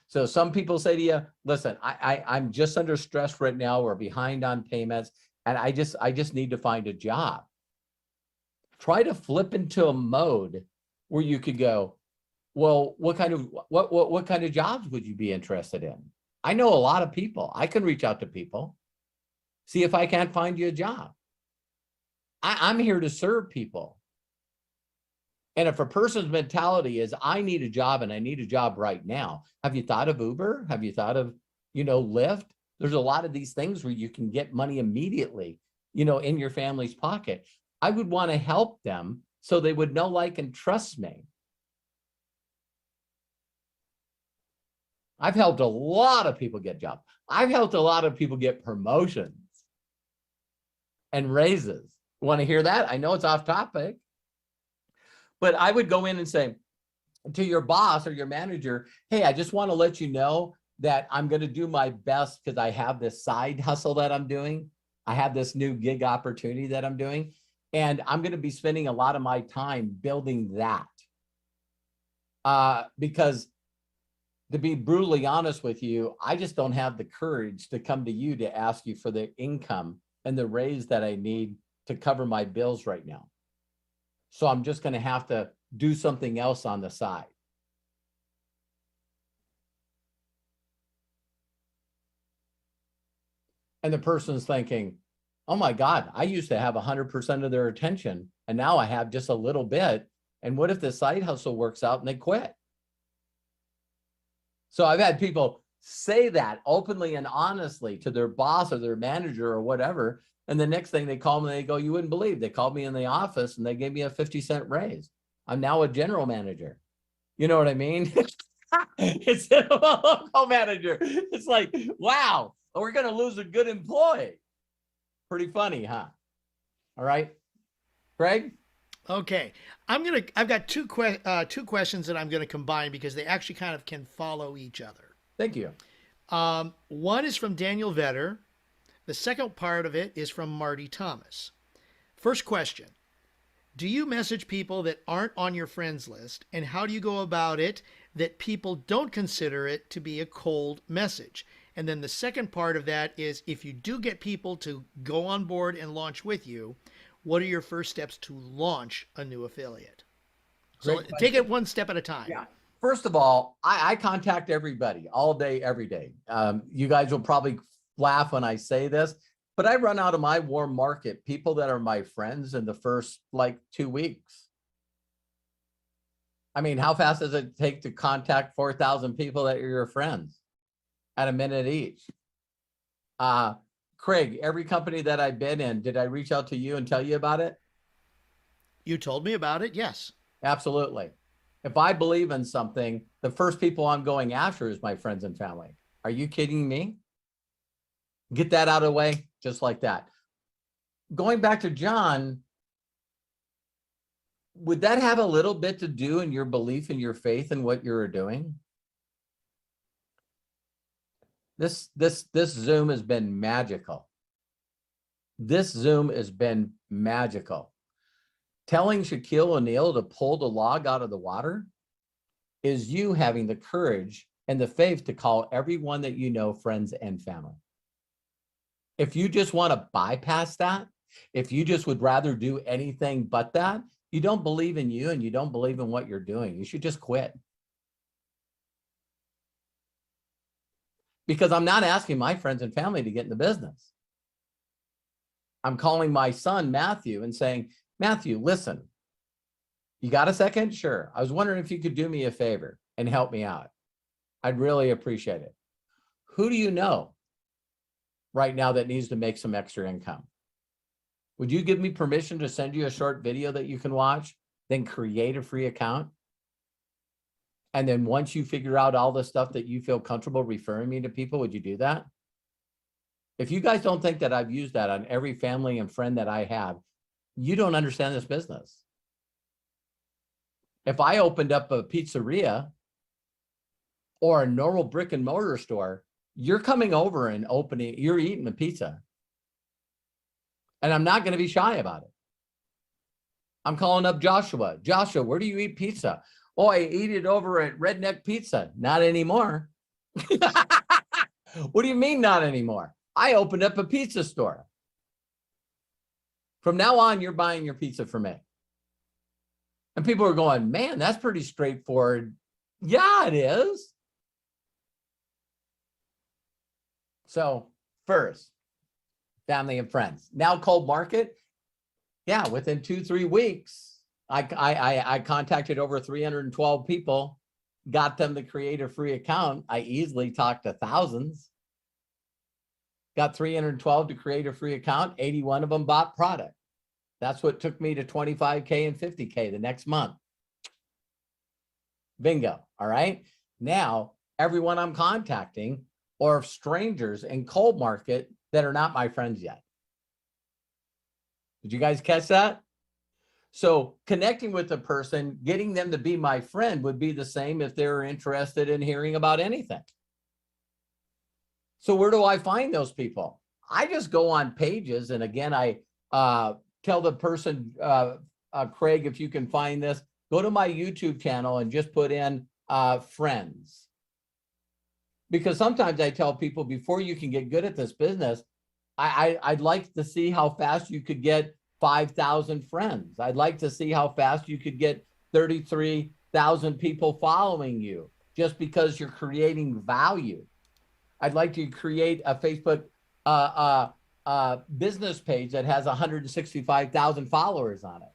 So some people say to you, listen, I'm just under stress right now. We're behind on payments, and I just need to find a job. Try to flip into a mode where you could go, well, what kind of jobs would you be interested in? I know a lot of people. I can reach out to people, see if I can't find you a job. I'm here to serve people. And if a person's mentality is, I need a job and I need a job right now. Have you thought of Uber? Have you thought of, Lyft? There's a lot of these things where you can get money immediately, in your family's pocket. I would want to help them so they would know, like, and trust me. I've helped a lot of people get jobs. I've helped a lot of people get promotions and raises. Want to hear that? I know it's off topic. But I would go in and say to your boss or your manager, hey, I just want to let you know that I'm going to do my best because I have this side hustle that I'm doing. I have this new gig opportunity that I'm doing, and I'm going to be spending a lot of my time building that. Because to be brutally honest with you, I just don't have the courage to come to you to ask you for the income and the raise that I need to cover my bills right now. So I'm just going to have to do something else on the side. And the person's thinking, oh my God, I used to have 100% of their attention, and now I have just a little bit. And what if the side hustle works out and they quit? So I've had people say that openly and honestly to their boss or their manager or whatever. And the next thing they call me, they go, you wouldn't believe, they called me in the office and they gave me a 50-cent raise. I'm now a general manager. You know what I mean? Instead of a local manager, it's like, wow, we're going to lose a good employee. Pretty funny, huh? All right, Greg. Okay, I've got two questions that I'm gonna combine because they actually kind of can follow each other. Thank you. One is from Daniel Vetter. The second part of it is from Marty Thomas. First question: do you message people that aren't on your friends list, and how do you go about it that people don't consider it to be a cold message? And then the second part of that is, if you do get people to go on board and launch with you, what are your first steps to launch a new affiliate? So Great take question. it one step at a time. Yeah. First of all, I contact everybody all day, every day. You guys will probably laugh when I say this, but I run out of my warm market, people that are my friends, in the first like 2 weeks. I mean, how fast does it take to contact 4,000 people that are your friends at a minute each? Craig, every company that I've been in, did I reach out to you and tell you about it? You told me about it, yes. Absolutely. If I believe in something, the first people I'm going after is my friends and family. Are you kidding me? Get that out of the way, just like that. Going back to John, would that have a little bit to do in your belief and your faith in what you're doing? This Zoom has been magical. This Zoom has been magical. Telling Shaquille O'Neal to pull the log out of the water is you having the courage and the faith to call everyone that you know friends and family. If you just want to bypass that, if you just would rather do anything but that, you don't believe in you and you don't believe in what you're doing. You should just quit. Because I'm not asking my friends and family to get in the business. I'm calling my son, Matthew, and saying, Matthew, listen, you got a second? Sure. I was wondering if you could do me a favor and help me out. I'd really appreciate it. Who do you know right now that needs to make some extra income? Would you give me permission to send you a short video that you can watch, then create a free account? And then once you figure out all the stuff that you feel comfortable referring me to people, would you do that? If you guys don't think that I've used that on every family and friend that I have, you don't understand this business. If I opened up a pizzeria or a normal brick and mortar store, you're coming over and you're eating a pizza. And I'm not going to be shy about it. I'm calling up Joshua. Joshua, where do you eat pizza? Oh, I eat it over at Redneck Pizza. Not anymore. What do you mean not anymore? I opened up a pizza store. From now on, you're buying your pizza from me. And people are going, man, that's pretty straightforward. Yeah, it is. So first, family and friends. Now cold market. Yeah, within 2-3 weeks, I contacted over 312 people, got them to create a free account. I easily talked to thousands. Got 312 to create a free account. 81 of them bought product. That's what took me to 25K and 50K the next month. Bingo. All right. Now, everyone I'm contacting or strangers in cold market that are not my friends yet. Did you guys catch that? So connecting with a person, getting them to be my friend would be the same if they're interested in hearing about anything. So where do I find those people? I just go on pages. And again, I tell the person, Craig, if you can find this, go to my YouTube channel and just put in friends. Because sometimes I tell people, before you can get good at this business, I'd like to see how fast you could get 5,000 friends. I'd like to see how fast you could get 33,000 people following you just because you're creating value. I'd like to create a Facebook business page that has 165,000 followers on it.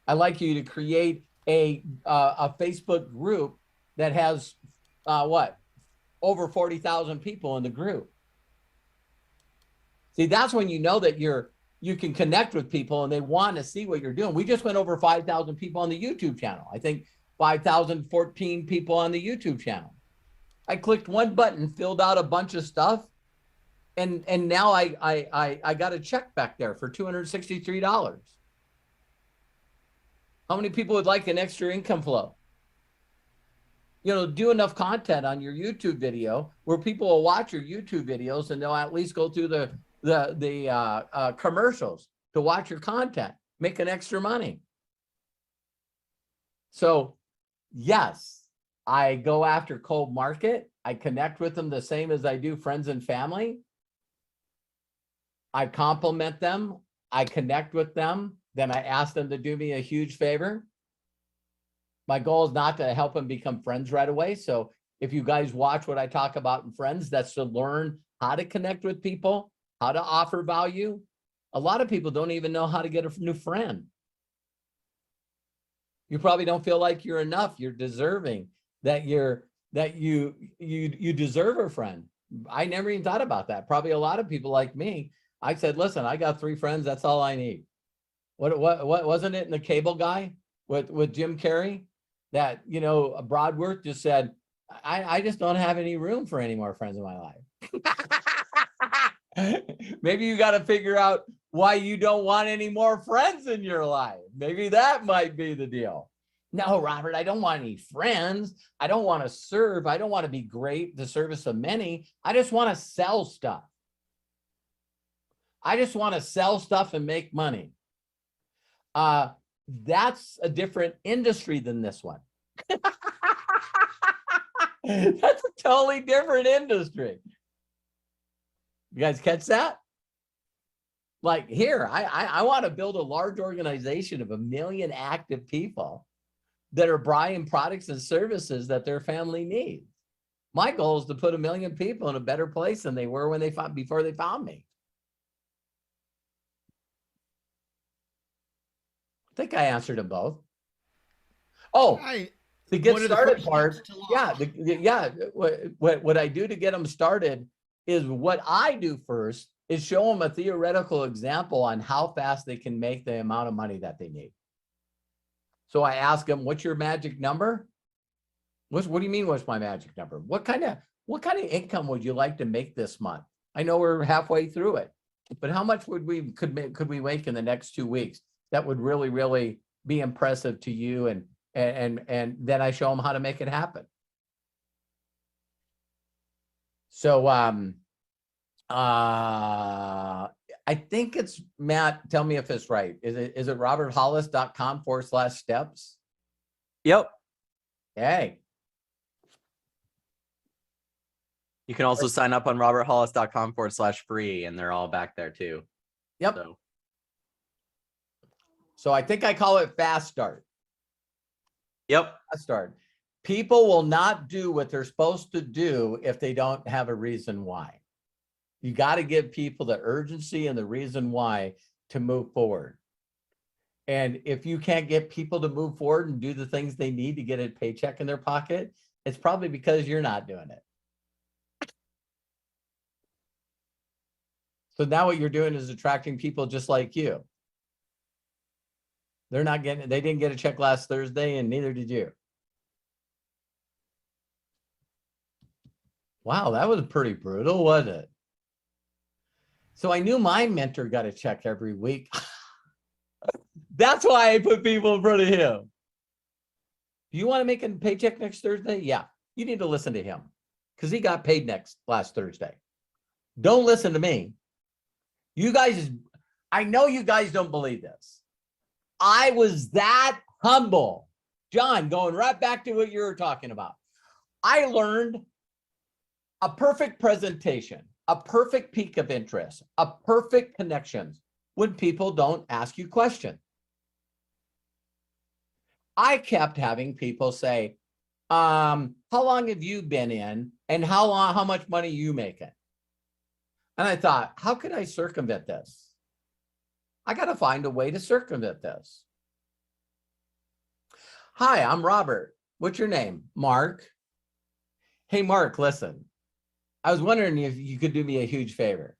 I'd like you to create a Facebook group that has over 40,000 people in the group. See, that's when you know that you can connect with people and they want to see what you're doing. We just went over 5,000 people on the YouTube channel. I think 5,014 people on the YouTube channel. I clicked one button, filled out a bunch of stuff, and now I got a check back there for $263. How many people would like an extra income flow? You know, do enough content on your YouTube video where people will watch your YouTube videos and they'll at least go through the commercials to watch your content, making extra money. So yes, I go after cold market. I connect with them the same as I do friends and family. I compliment them. I connect with them. Then I ask them to do me a huge favor. My goal is not to help them become friends right away. So if you guys watch what I talk about in Friends, that's to learn how to connect with people, how to offer value. A lot of people don't even know how to get a new friend. You probably don't feel like you're enough. You're deserving, that you deserve a friend. I never even thought about that. Probably a lot of people like me. I said, listen, I got 3 friends. That's all I need. What wasn't it in The Cable Guy with Jim Carrey? That, you know, Broadworth just said, I just don't have any room for any more friends in my life. Maybe you got to figure out why you don't want any more friends in your life. Maybe that might be the deal. No, Robert, I don't want any friends. I don't want to serve. I don't want to be great, the service of many. I just want to sell stuff. I just want to sell stuff and make money. That's a different industry than this one. That's a totally different industry. You guys catch that? Like here, I want to build a large organization of 1 million active people that are buying products and services that their family needs. My goal is to put 1 million people in a better place than they were when before they found me. I think I answered them both. Oh, the get started part. Yeah, what I do to get them started is what I do first is show them a theoretical example on how fast they can make the amount of money that they need. So I ask them, what's your magic number? What do you mean, what's my magic number? What kind of income would you like to make this month? I know we're halfway through it, but how much could we make in the next 2 weeks that would really, really be impressive to you? And then I show them how to make it happen. So I think it's Matt. Tell me if it's right. Is it roberthollis.com/steps? Yep. Hey. You can also sign up on roberthollis.com/free, and they're all back there too. Yep. So I think I call it fast start. Yep. Fast start. People will not do what they're supposed to do if they don't have a reason why. You got to give people the urgency and the reason why to move forward. And if you can't get people to move forward and do the things they need to get a paycheck in their pocket, it's probably because you're not doing it. So now what you're doing is attracting people just like you. They didn't get a check last Thursday, and neither did you. Wow, that was pretty brutal, wasn't it? So I knew my mentor got a check every week. That's why I put people in front of him. Do you want to make a paycheck next Thursday? Yeah, you need to listen to him because he got paid last Thursday. Don't listen to me. You guys, I know you guys don't believe this. I was that humble. John, going right back to what you were talking about. I learned a perfect presentation, a perfect peak of interest, a perfect connections when people don't ask you questions. I kept having people say, how long have you been in and how much money are you making? And I thought, how could I circumvent this? I got to find a way to circumvent this. Hi, I'm Robert. What's your name? Mark. Hey, Mark, listen. I was wondering if you could do me a huge favor.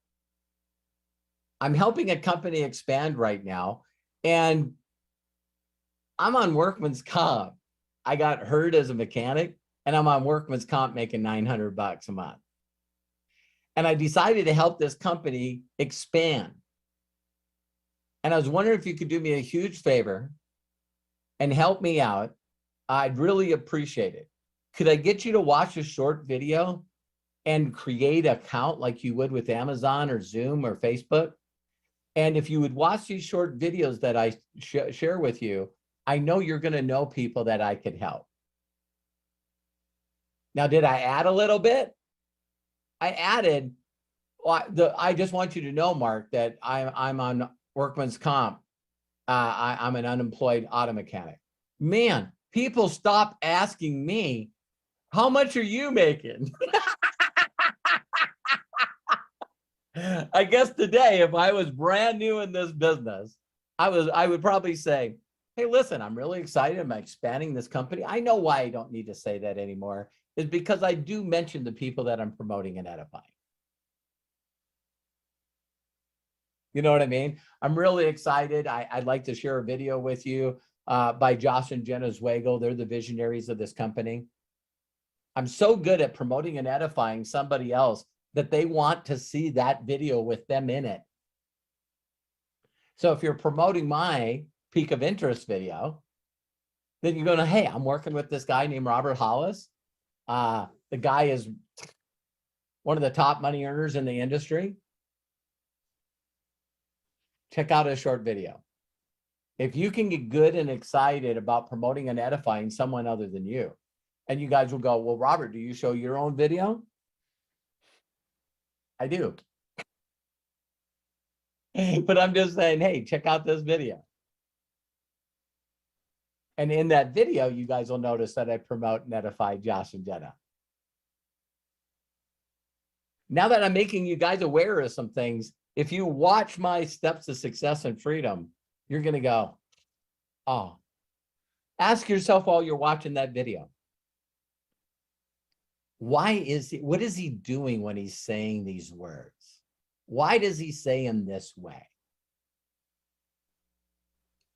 I'm helping a company expand right now, and I'm on workman's comp. I got hurt as a mechanic and I'm on workman's comp making $900 a month. And I decided to help this company expand. And I was wondering if you could do me a huge favor and help me out. I'd really appreciate it. Could I get you to watch a short video and create an account like you would with Amazon or Zoom or Facebook? And if you would watch these short videos that I share with you, I know you're going to know people that I could help. Now, did I add a little bit? I added, I just want you to know, Mark, that I'm on workman's comp. I'm an unemployed auto mechanic. Man, people stop asking me, how much are you making? I guess today, if I was brand new in this business, I would probably say, hey, listen, I'm really excited. I'm expanding this company. I know why I don't need to say that anymore, is because I do mention the people that I'm promoting and edifying. You know what I mean? I'm really excited. I'd like to share a video with you by Josh and Jenna Zweigel. They're the visionaries of this company. I'm so good at promoting and edifying somebody else that they want to see that video with them in it. So if you're promoting my peak of interest video, then you're going to, hey, I'm working with this guy named Robert Hollis. The guy is one of the top money earners in the industry. Check out a short video. If you can get good and excited about promoting and edifying someone other than you, and you guys will go, well, Robert, do you show your own video? I do. But I'm just saying, hey, check out this video. And in that video, you guys will notice that I promote and edify Josh and Jenna. Now that I'm making you guys aware of some things, if you watch my steps to success and freedom, you're going to go, oh, ask yourself while you're watching that video. What is he doing when he's saying these words? Why does he say them this way?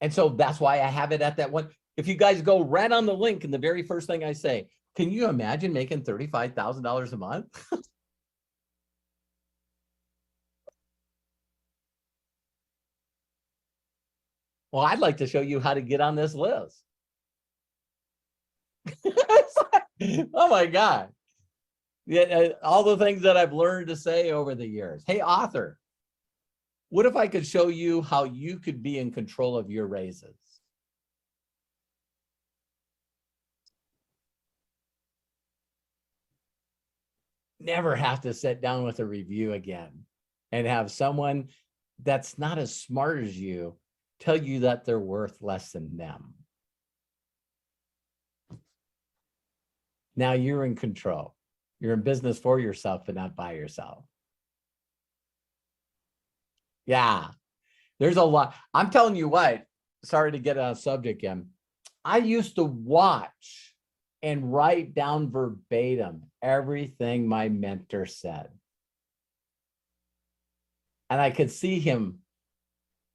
And so that's why I have it at that one. If you guys go right on the link and the very first thing I say, can you imagine making $35,000 a month? Well, I'd like to show you how to get on this list. Oh my God. Yeah, all the things that I've learned to say over the years. Hey, author, what if I could show you how you could be in control of your raises? Never have to sit down with a review again and have someone that's not as smart as you tell you that they're worth less than them. Now you're in control. You're in business for yourself, but not by yourself. Yeah, there's a lot. I'm telling you what, sorry to get on subject again. I used to watch and write down verbatim everything my mentor said. And I could see him,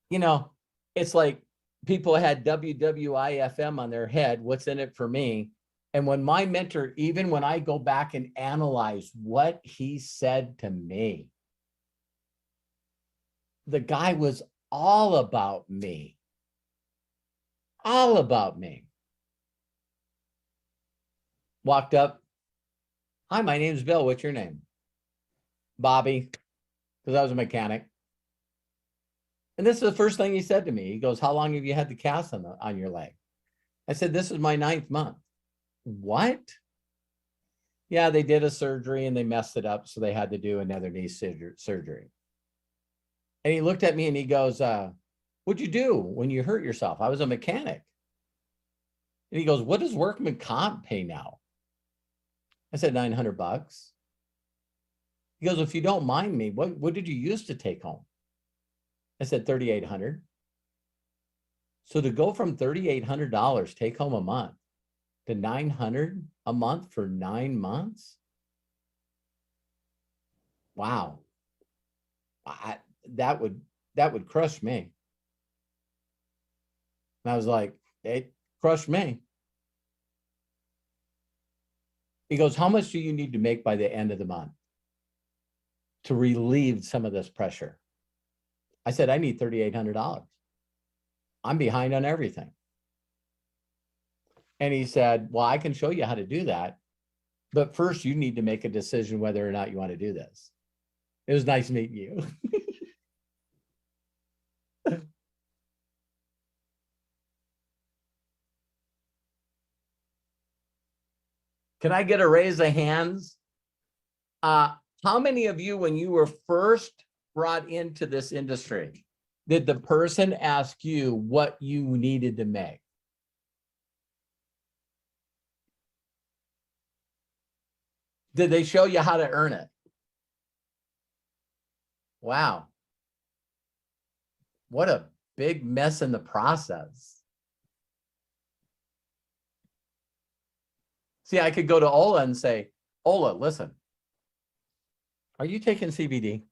you know, it's like people had WWIFM on their head. What's in it for me? And when my mentor, even when I go back and analyze what he said to me, the guy was all about me. All about me. Walked up. Hi, my name's Bill. What's your name? Bobby, because I was a mechanic. And this is the first thing he said to me. He goes, how long have you had the cast on your leg? I said, this is my 9th month. What? Yeah, they did a surgery and they messed it up, so they had to do another knee surgery. And he looked at me and he goes, what'd you do when you hurt yourself? I was a mechanic. And he goes, what does workman comp pay now? I said, $900. He goes, if you don't mind me, what did you used to take home? I said, $3,800. So to go from $3,800 take home a month to $900 a month for 9 months. Wow. That would crush me. And I was like, it crushed me. He goes, how much do you need to make by the end of the month to relieve some of this pressure? I said, I need $3,800. I'm behind on everything. And he said, well, I can show you how to do that. But first, you need to make a decision whether or not you want to do this. It was nice meeting you. Can I get a raise of hands? How many of you, when you were first brought into this industry, did the person ask you what you needed to make? Did they show you how to earn it? Wow. What a big mess in the process. See, I could go to Ola and say, Ola, listen, are you taking CBD?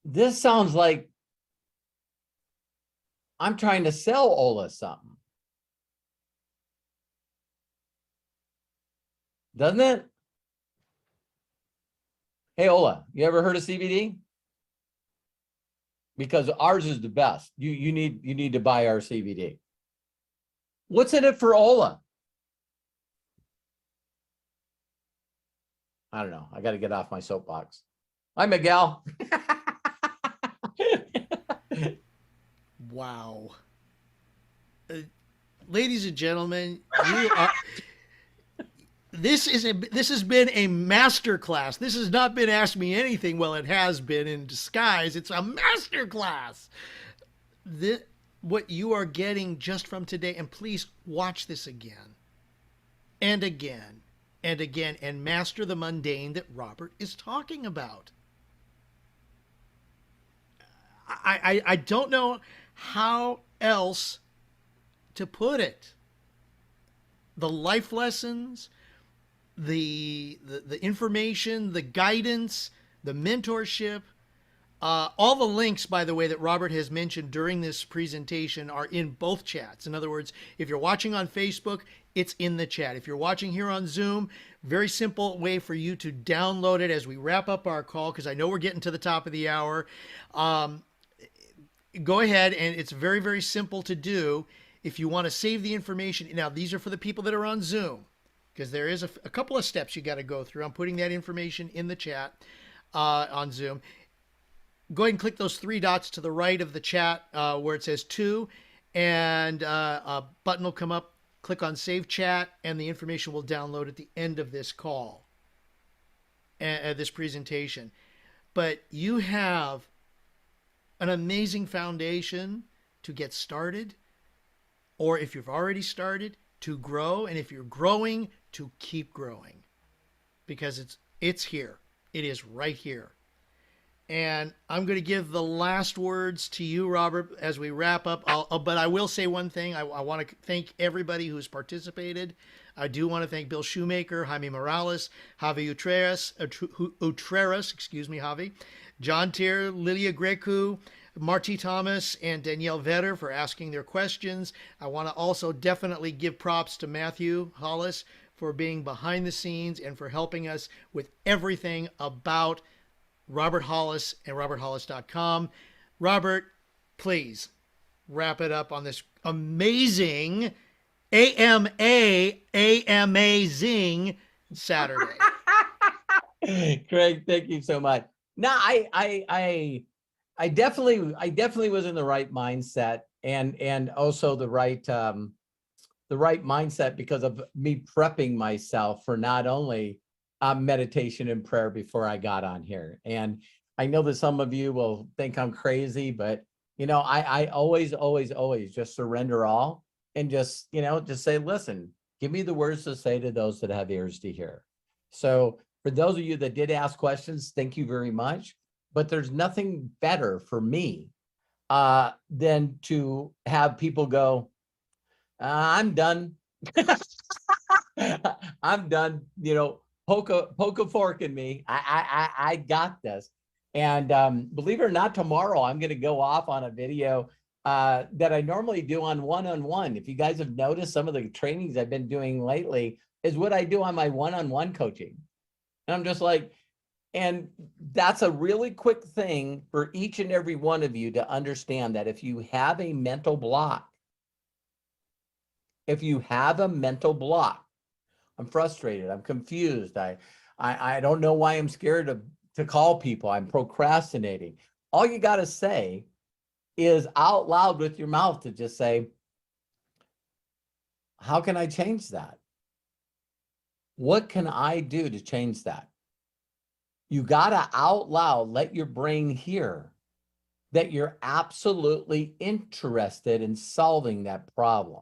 This sounds like I'm trying to sell Ola something. Doesn't it? Hey, Ola, you ever heard of CBD? Because ours is the best. You need to buy our CBD. What's in it for Ola? I don't know. I got to get off my soapbox. Hi, Miguel. Wow. Ladies and gentlemen, you are. This has been a master class. This has not been Ask Me Anything. Well, it has been in disguise. It's a master class. What you are getting just from today, and please watch this again and again and again and master the mundane that Robert is talking about. I don't know how else to put it. The life lessons, the information, the guidance, the mentorship, all the links, by the way, that Robert has mentioned during this presentation are in both chats. In other words, if you're watching on Facebook, it's in the chat. If you're watching here on Zoom, very simple way for you to download it as we wrap up our call, because I know we're getting to the top of the hour. Go ahead, and it's very, very simple to do. If you want to save the information, now these are for the people that are on Zoom, because there is a couple of steps you got to go through. I'm putting that information in the chat on Zoom. Go ahead and click those three dots to the right of the chat where it says to, and a button will come up. Click on Save Chat, and the information will download at the end of this call, this presentation. But you have an amazing foundation to get started, or if you've already started, to grow, and if you're growing, to keep growing, because it's here. It is right here. And I'm going to give the last words to you, Robert, as we wrap up. But I will say one thing. I want to thank everybody who's participated. I do want to thank Bill Shoemaker, Jaime Morales, Javi Utreras, excuse me, Javi, John Tier, Lilia Grecu, Marty Thomas, and Danielle Vetter for asking their questions. I want to also definitely give props to Matthew Hollis for being behind the scenes and for helping us with everything about Robert Hollis and roberthollis.com. Robert, please wrap it up on this amazing amazing Saturday. Craig, thank you so much. No, I definitely was in the right mindset, and also the right mindset because of me prepping myself for not only meditation and prayer before I got on here. And I know that some of you will think I'm crazy, but I always just surrender all and just say, listen, give me the words to say to those that have ears to hear. So for those of you that did ask questions, thank you very much. But there's nothing better for me than to have people go, I'm done. I'm done, poke a fork in me. I got this. And believe it or not, tomorrow I'm going to go off on a video that I normally do on one-on-one. If you guys have noticed, some of the trainings I've been doing lately is what I do on my one-on-one coaching. And I'm just like, and that's a really quick thing for each and every one of you to understand, that if you have a mental block, I'm frustrated, I'm confused, I don't know why I'm scared to call people, I'm procrastinating. All you got to say is out loud with your mouth to just say, how can I change that? What can I do to change that? You got to out loud let your brain hear that you're absolutely interested in solving that problem.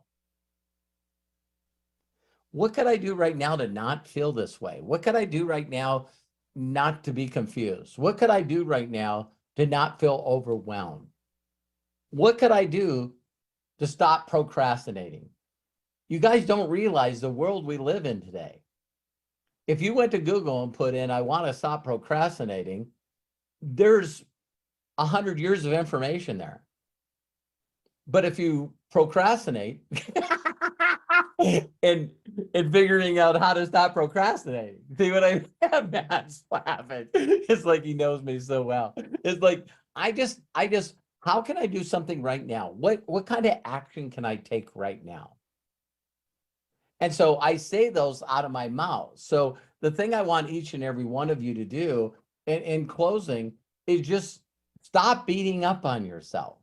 What could I do right now to not feel this way? What could I do right now not to be confused? What could I do right now to not feel overwhelmed? What could I do to stop procrastinating? You guys don't realize the world we live in today. If you went to Google and put in, I want to stop procrastinating, there's 100 years of information there. But if you procrastinate and figuring out how to stop procrastinating, see what I mean? Matt's laughing. It's like he knows me so well. It's like, I just, how can I do something right now? What kind of action can I take right now? And so I say those out of my mouth. So the thing I want each and every one of you to do in closing is just stop beating up on yourself.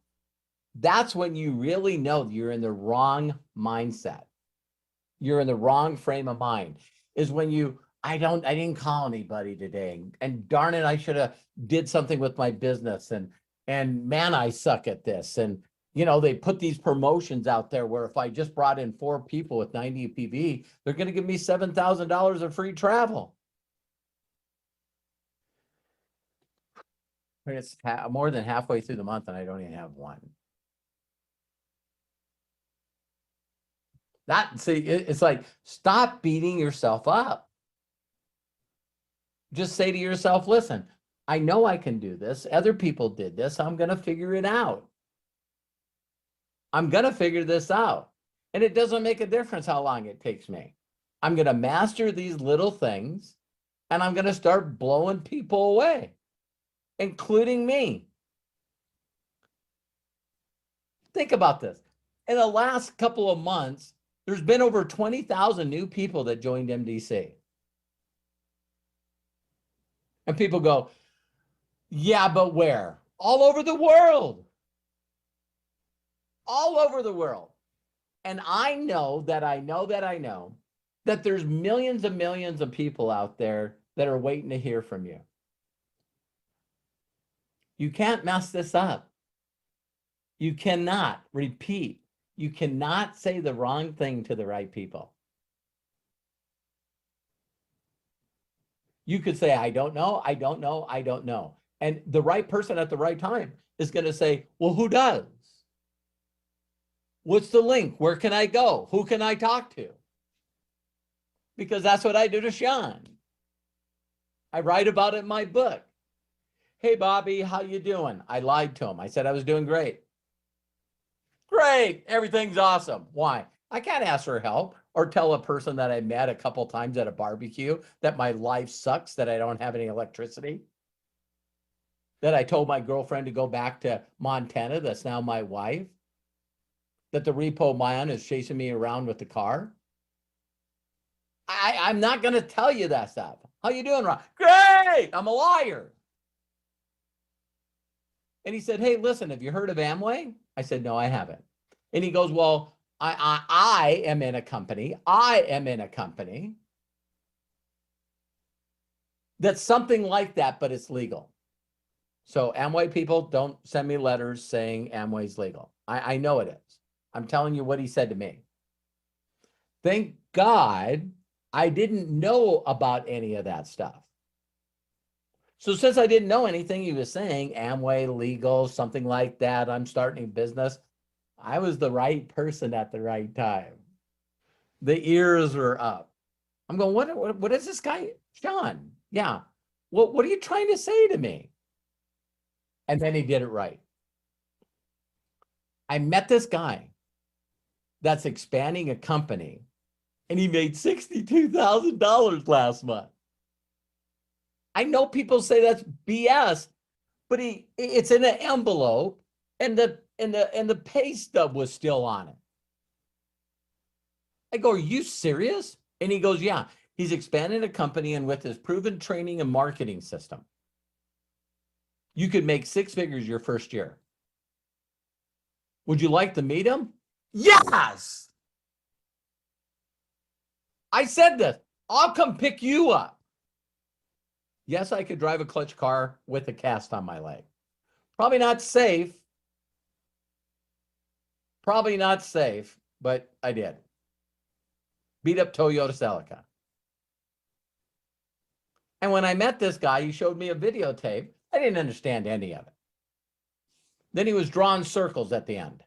That's when you really know you're in the wrong mindset. You're in the wrong frame of mind, is when you, I didn't call anybody today, and darn it, I should have did something with my business, and man, I suck at this. And you know, they put these promotions out there where if I just brought in 4 people with 90 PV, they're going to give me $7,000 of free travel. It's more than halfway through the month and I don't even have one. It's like, stop beating yourself up. Just say to yourself, listen, I know I can do this. Other people did this. I'm going to figure it out. I'm going to figure this out. And it doesn't make a difference how long it takes me. I'm going to master these little things and I'm going to start blowing people away, including me. Think about this. In the last couple of months, there's been over 20,000 new people that joined MDC. And people go, yeah, but where? All over the world. All over the world. And I know that there's millions and millions of people out there that are waiting to hear from you. You can't mess this up. You cannot repeat. You cannot say the wrong thing to the right people. You could say, I don't know, I don't know, I don't know. And the right person at the right time is going to say, well, who does? What's the link? Where can I go? Who can I talk to? Because that's what I do to Sean. I write about it in my book. Hey, Bobby, how you doing? I lied to him. I said I was doing great. Great. Everything's awesome. Why? I can't ask for help or tell a person that I met a couple times at a barbecue that my life sucks, that I don't have any electricity, that I told my girlfriend to go back to Montana, that's now my wife, that the repo man is chasing me around with the car. I'm not going to tell you that stuff. How you doing, Ron? Great. I'm a liar. And he said, hey, listen, have you heard of Amway? I said, no, I haven't. And he goes, well, I am in a company. I am in a company that's something like that, but it's legal. So Amway people, don't send me letters saying Amway's legal. I know it is. I'm telling you what he said to me. Thank God I didn't know about any of that stuff. So since I didn't know anything he was saying, Amway, legal, something like that, I'm starting a business, I was the right person at the right time. The ears were up. I'm going, what is this guy? Sean, yeah. What are you trying to say to me? And then he did it right. I met this guy that's expanding a company, and he made $62,000 last month. I know people say that's BS, but it's in an envelope, and the pay stub was still on it. I go, are you serious? And he goes, yeah, he's expanding a company, and with his proven training and marketing system, you could make 6 figures your first year. Would you like to meet him? Yes. I said this, I'll come pick you up. Yes, I could drive a clutch car with a cast on my leg. Probably not safe. Probably not safe, but I did. Beat up Toyota Celica. And when I met this guy, he showed me a videotape. I didn't understand any of it. Then he was drawing circles at the end.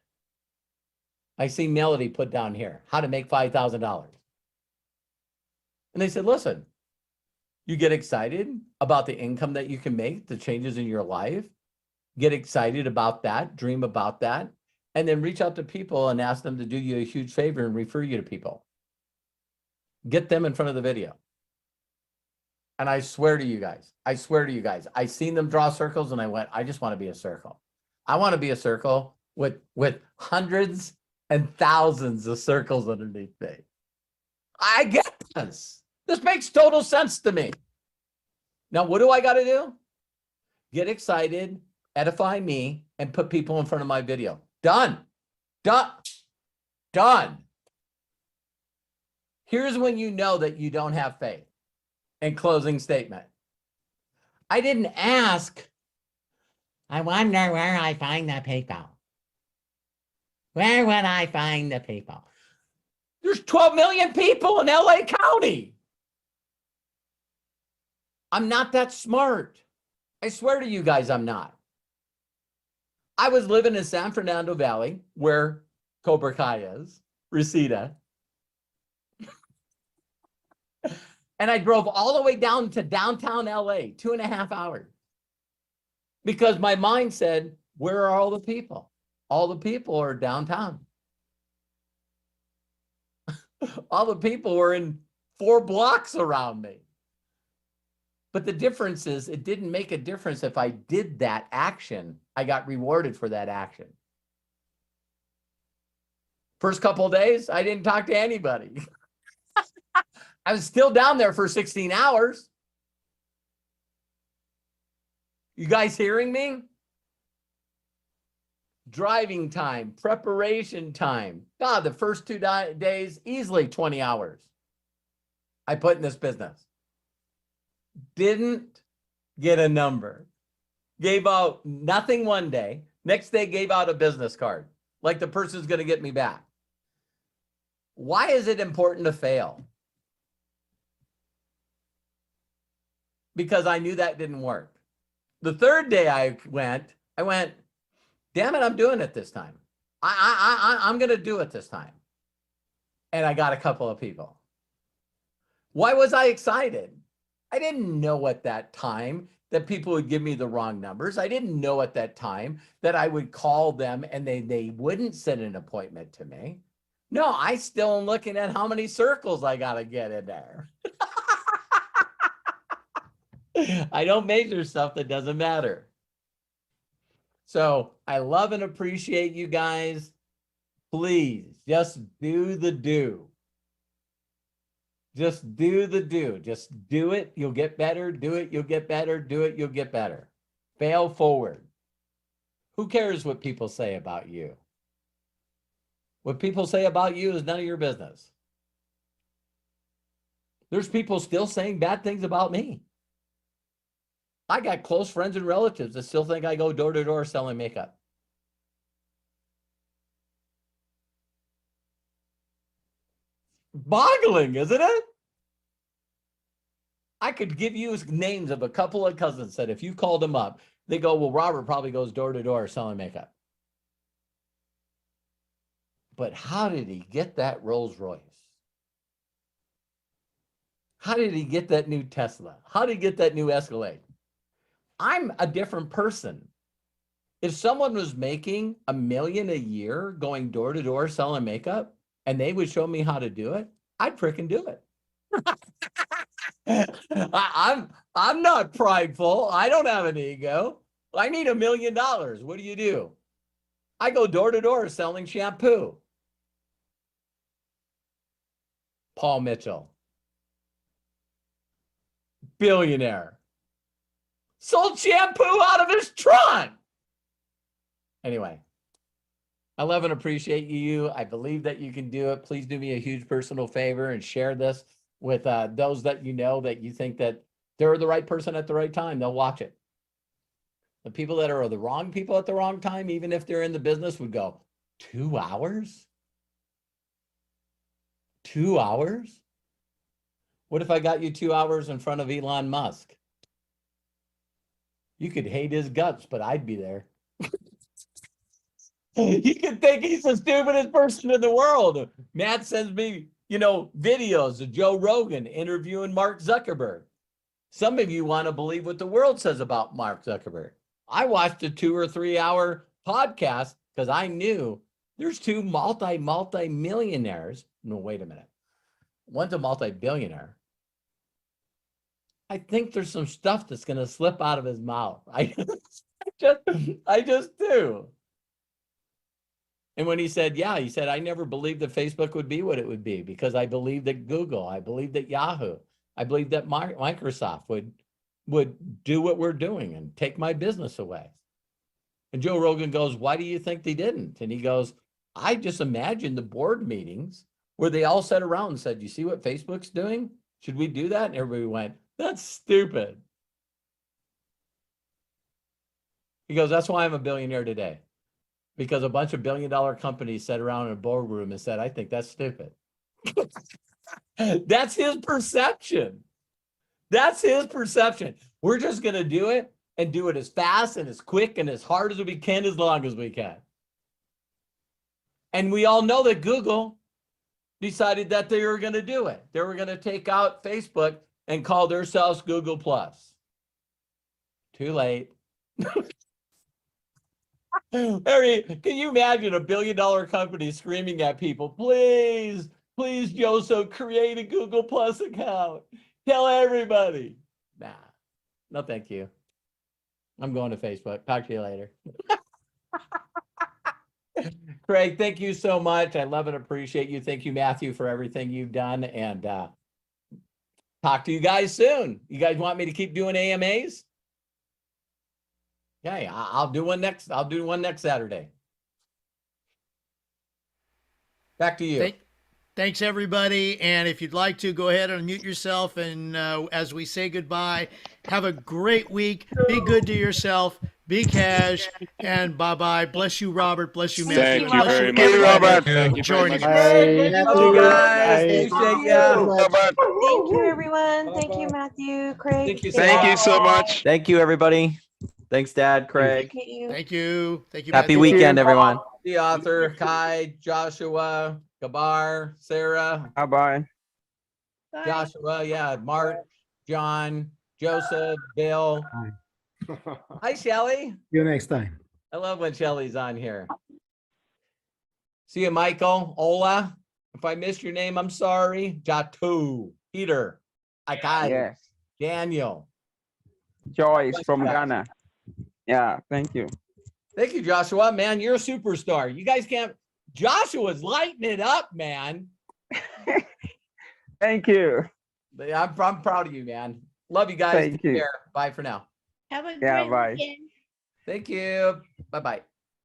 I see Melody put down here, how to make $5,000. And they said, listen, you get excited about the income that you can make, the changes in your life, get excited about that, dream about that, and then reach out to people and ask them to do you a huge favor and refer you to people. Get them in front of the video. And I swear to you guys, I seen them draw circles and I went, I just want to be a circle. I want to be a circle with hundreds and thousands of circles underneath me. I get this. This makes total sense to me. Now, what do I got to do? Get excited, edify me, and put people in front of my video. Done. Done. Done. Here's when you know that you don't have faith. And closing statement. I didn't ask, I wonder where I find the people. Where would I find the people? There's 12 million people in LA County. I'm not that smart. I swear to you guys, I'm not. I was living in San Fernando Valley, where Cobra Kai is, Reseda. And I drove all the way down to downtown LA, 2.5 hours. Because my mind said, where are all the people? All the people are downtown. All the people were in 4 blocks around me. But the difference is, it didn't make a difference if I did that action. I got rewarded for that action. First couple of days, I didn't talk to anybody. I was still down there for 16 hours. You guys hearing me? Driving time, preparation time. God, the first 2 days, easily 20 hours I put in this business. Didn't get a number. Gave out nothing one day. Next day, gave out a business card. Like the person's going to get me back. Why is it important to fail? Because I knew that didn't work. The third day I went, damn it, I'm doing it this time. I'm going to do it this time. And I got a couple of people. Why was I excited? I didn't know at that time that people would give me the wrong numbers. I didn't know at that time that I would call them and they wouldn't set an appointment to me. No, I still am looking at how many circles I got to get in there. I don't measure stuff that doesn't matter. So I love and appreciate you guys. Please just do the do. Just do the do. Just do it. You'll get better. Do it. You'll get better. Do it. You'll get better. Fail forward. Who cares what people say about you? What people say about you is none of your business. There's people still saying bad things about me. I got close friends and relatives that still think I go door to door selling makeup. Boggling, isn't it? I could give you names of a couple of cousins that if you called them up, they go, well, Robert probably goes door to door selling makeup. But how did he get that Rolls Royce? How did he get that new Tesla? How did he get that new Escalade? I'm a different person. If someone was making $1 million a year going door to door selling makeup and they would show me how to do it, I'd freaking do it. I'm not prideful. I don't have an ego. I need $1 million. What do? I go door to door selling shampoo. Paul Mitchell, billionaire, sold shampoo out of his trunk. Anyway, I love and appreciate you. I believe that you can do it. Please do me a huge personal favor and share this with those that you know that you think that they're the right person at the right time. They'll watch it. The people that are the wrong people at the wrong time, even if they're in the business, would go, 2 hours? 2 hours? What if I got you 2 hours in front of Elon Musk? You could hate his guts, but I'd be there. You could think he's the stupidest person in the world. Matt sends me, videos of Joe Rogan interviewing Mark Zuckerberg. Some of you want to believe what the world says about Mark Zuckerberg. I watched a 2 or 3 hour podcast because I knew there's two multi-millionaires. No, wait a minute. One's a multi-billionaire. I think there's some stuff that's going to slip out of his mouth. I just do. And when he said, I never believed that Facebook would be what it would be because I believed that Google, I believed that Yahoo, I believed that Microsoft would do what we're doing and take my business away. And Joe Rogan goes, why do you think they didn't? And he goes, I just imagined the board meetings where they all sat around and said, you see what Facebook's doing? Should we do that? And everybody went, that's stupid. He goes, that's why I'm a billionaire today. Because a bunch of billion-dollar companies sat around in a boardroom and said, I think that's stupid. That's his perception. That's his perception. We're just going to do it and do it as fast and as quick and as hard as we can, as long as we can. And we all know that Google decided that they were going to do it. They were going to take out Facebook and call themselves Google Plus. Too late. Harry, can you imagine a billion-dollar company screaming at people, please, Joseph, create a Google Plus account. Tell everybody. Nah, no, thank you. I'm going to Facebook. Talk to you later. Craig, thank you so much. I love and appreciate you. Thank you, Matthew, for everything you've done. And talk to you guys soon. You guys want me to keep doing AMAs? Okay, I'll do one next. I'll do one next Saturday. Back to you. Thanks, everybody. And if you'd like to, go ahead and unmute yourself. And as we say goodbye, have a great week. Be good to yourself. Be cash. And bye-bye. Bless you, Robert. Bless you, Matthew. Thank you very much. Robert. Thank you very much. Thank you guys. Appreciate you. Thank you, everyone. Thank you, Matthew, Craig. Thank you so much. Thank you, everybody. Thanks, Dad, Craig. Thank you. Thank you. Thank you, Happy Matthew. weekend, everyone. The author, Kai, Joshua, Gabar, Sarah, Bye-bye. Joshua, Mark, John, Joseph, Bill. Hi, Shelly. See you next time. I love when Shelly's on here. See you, Michael, Ola. If I missed your name, I'm sorry. Jatu, Peter, Akai, Yes, Daniel. Joyce from Ghana. Yeah, thank you. Thank you, Joshua. Man, you're a superstar. You guys can't. Joshua's lighting it up, man. Thank you. I'm proud of you, man. Love you guys. Thank Take you. care. Bye for now. Have a Yeah, great bye. weekend. Thank you. Bye-bye.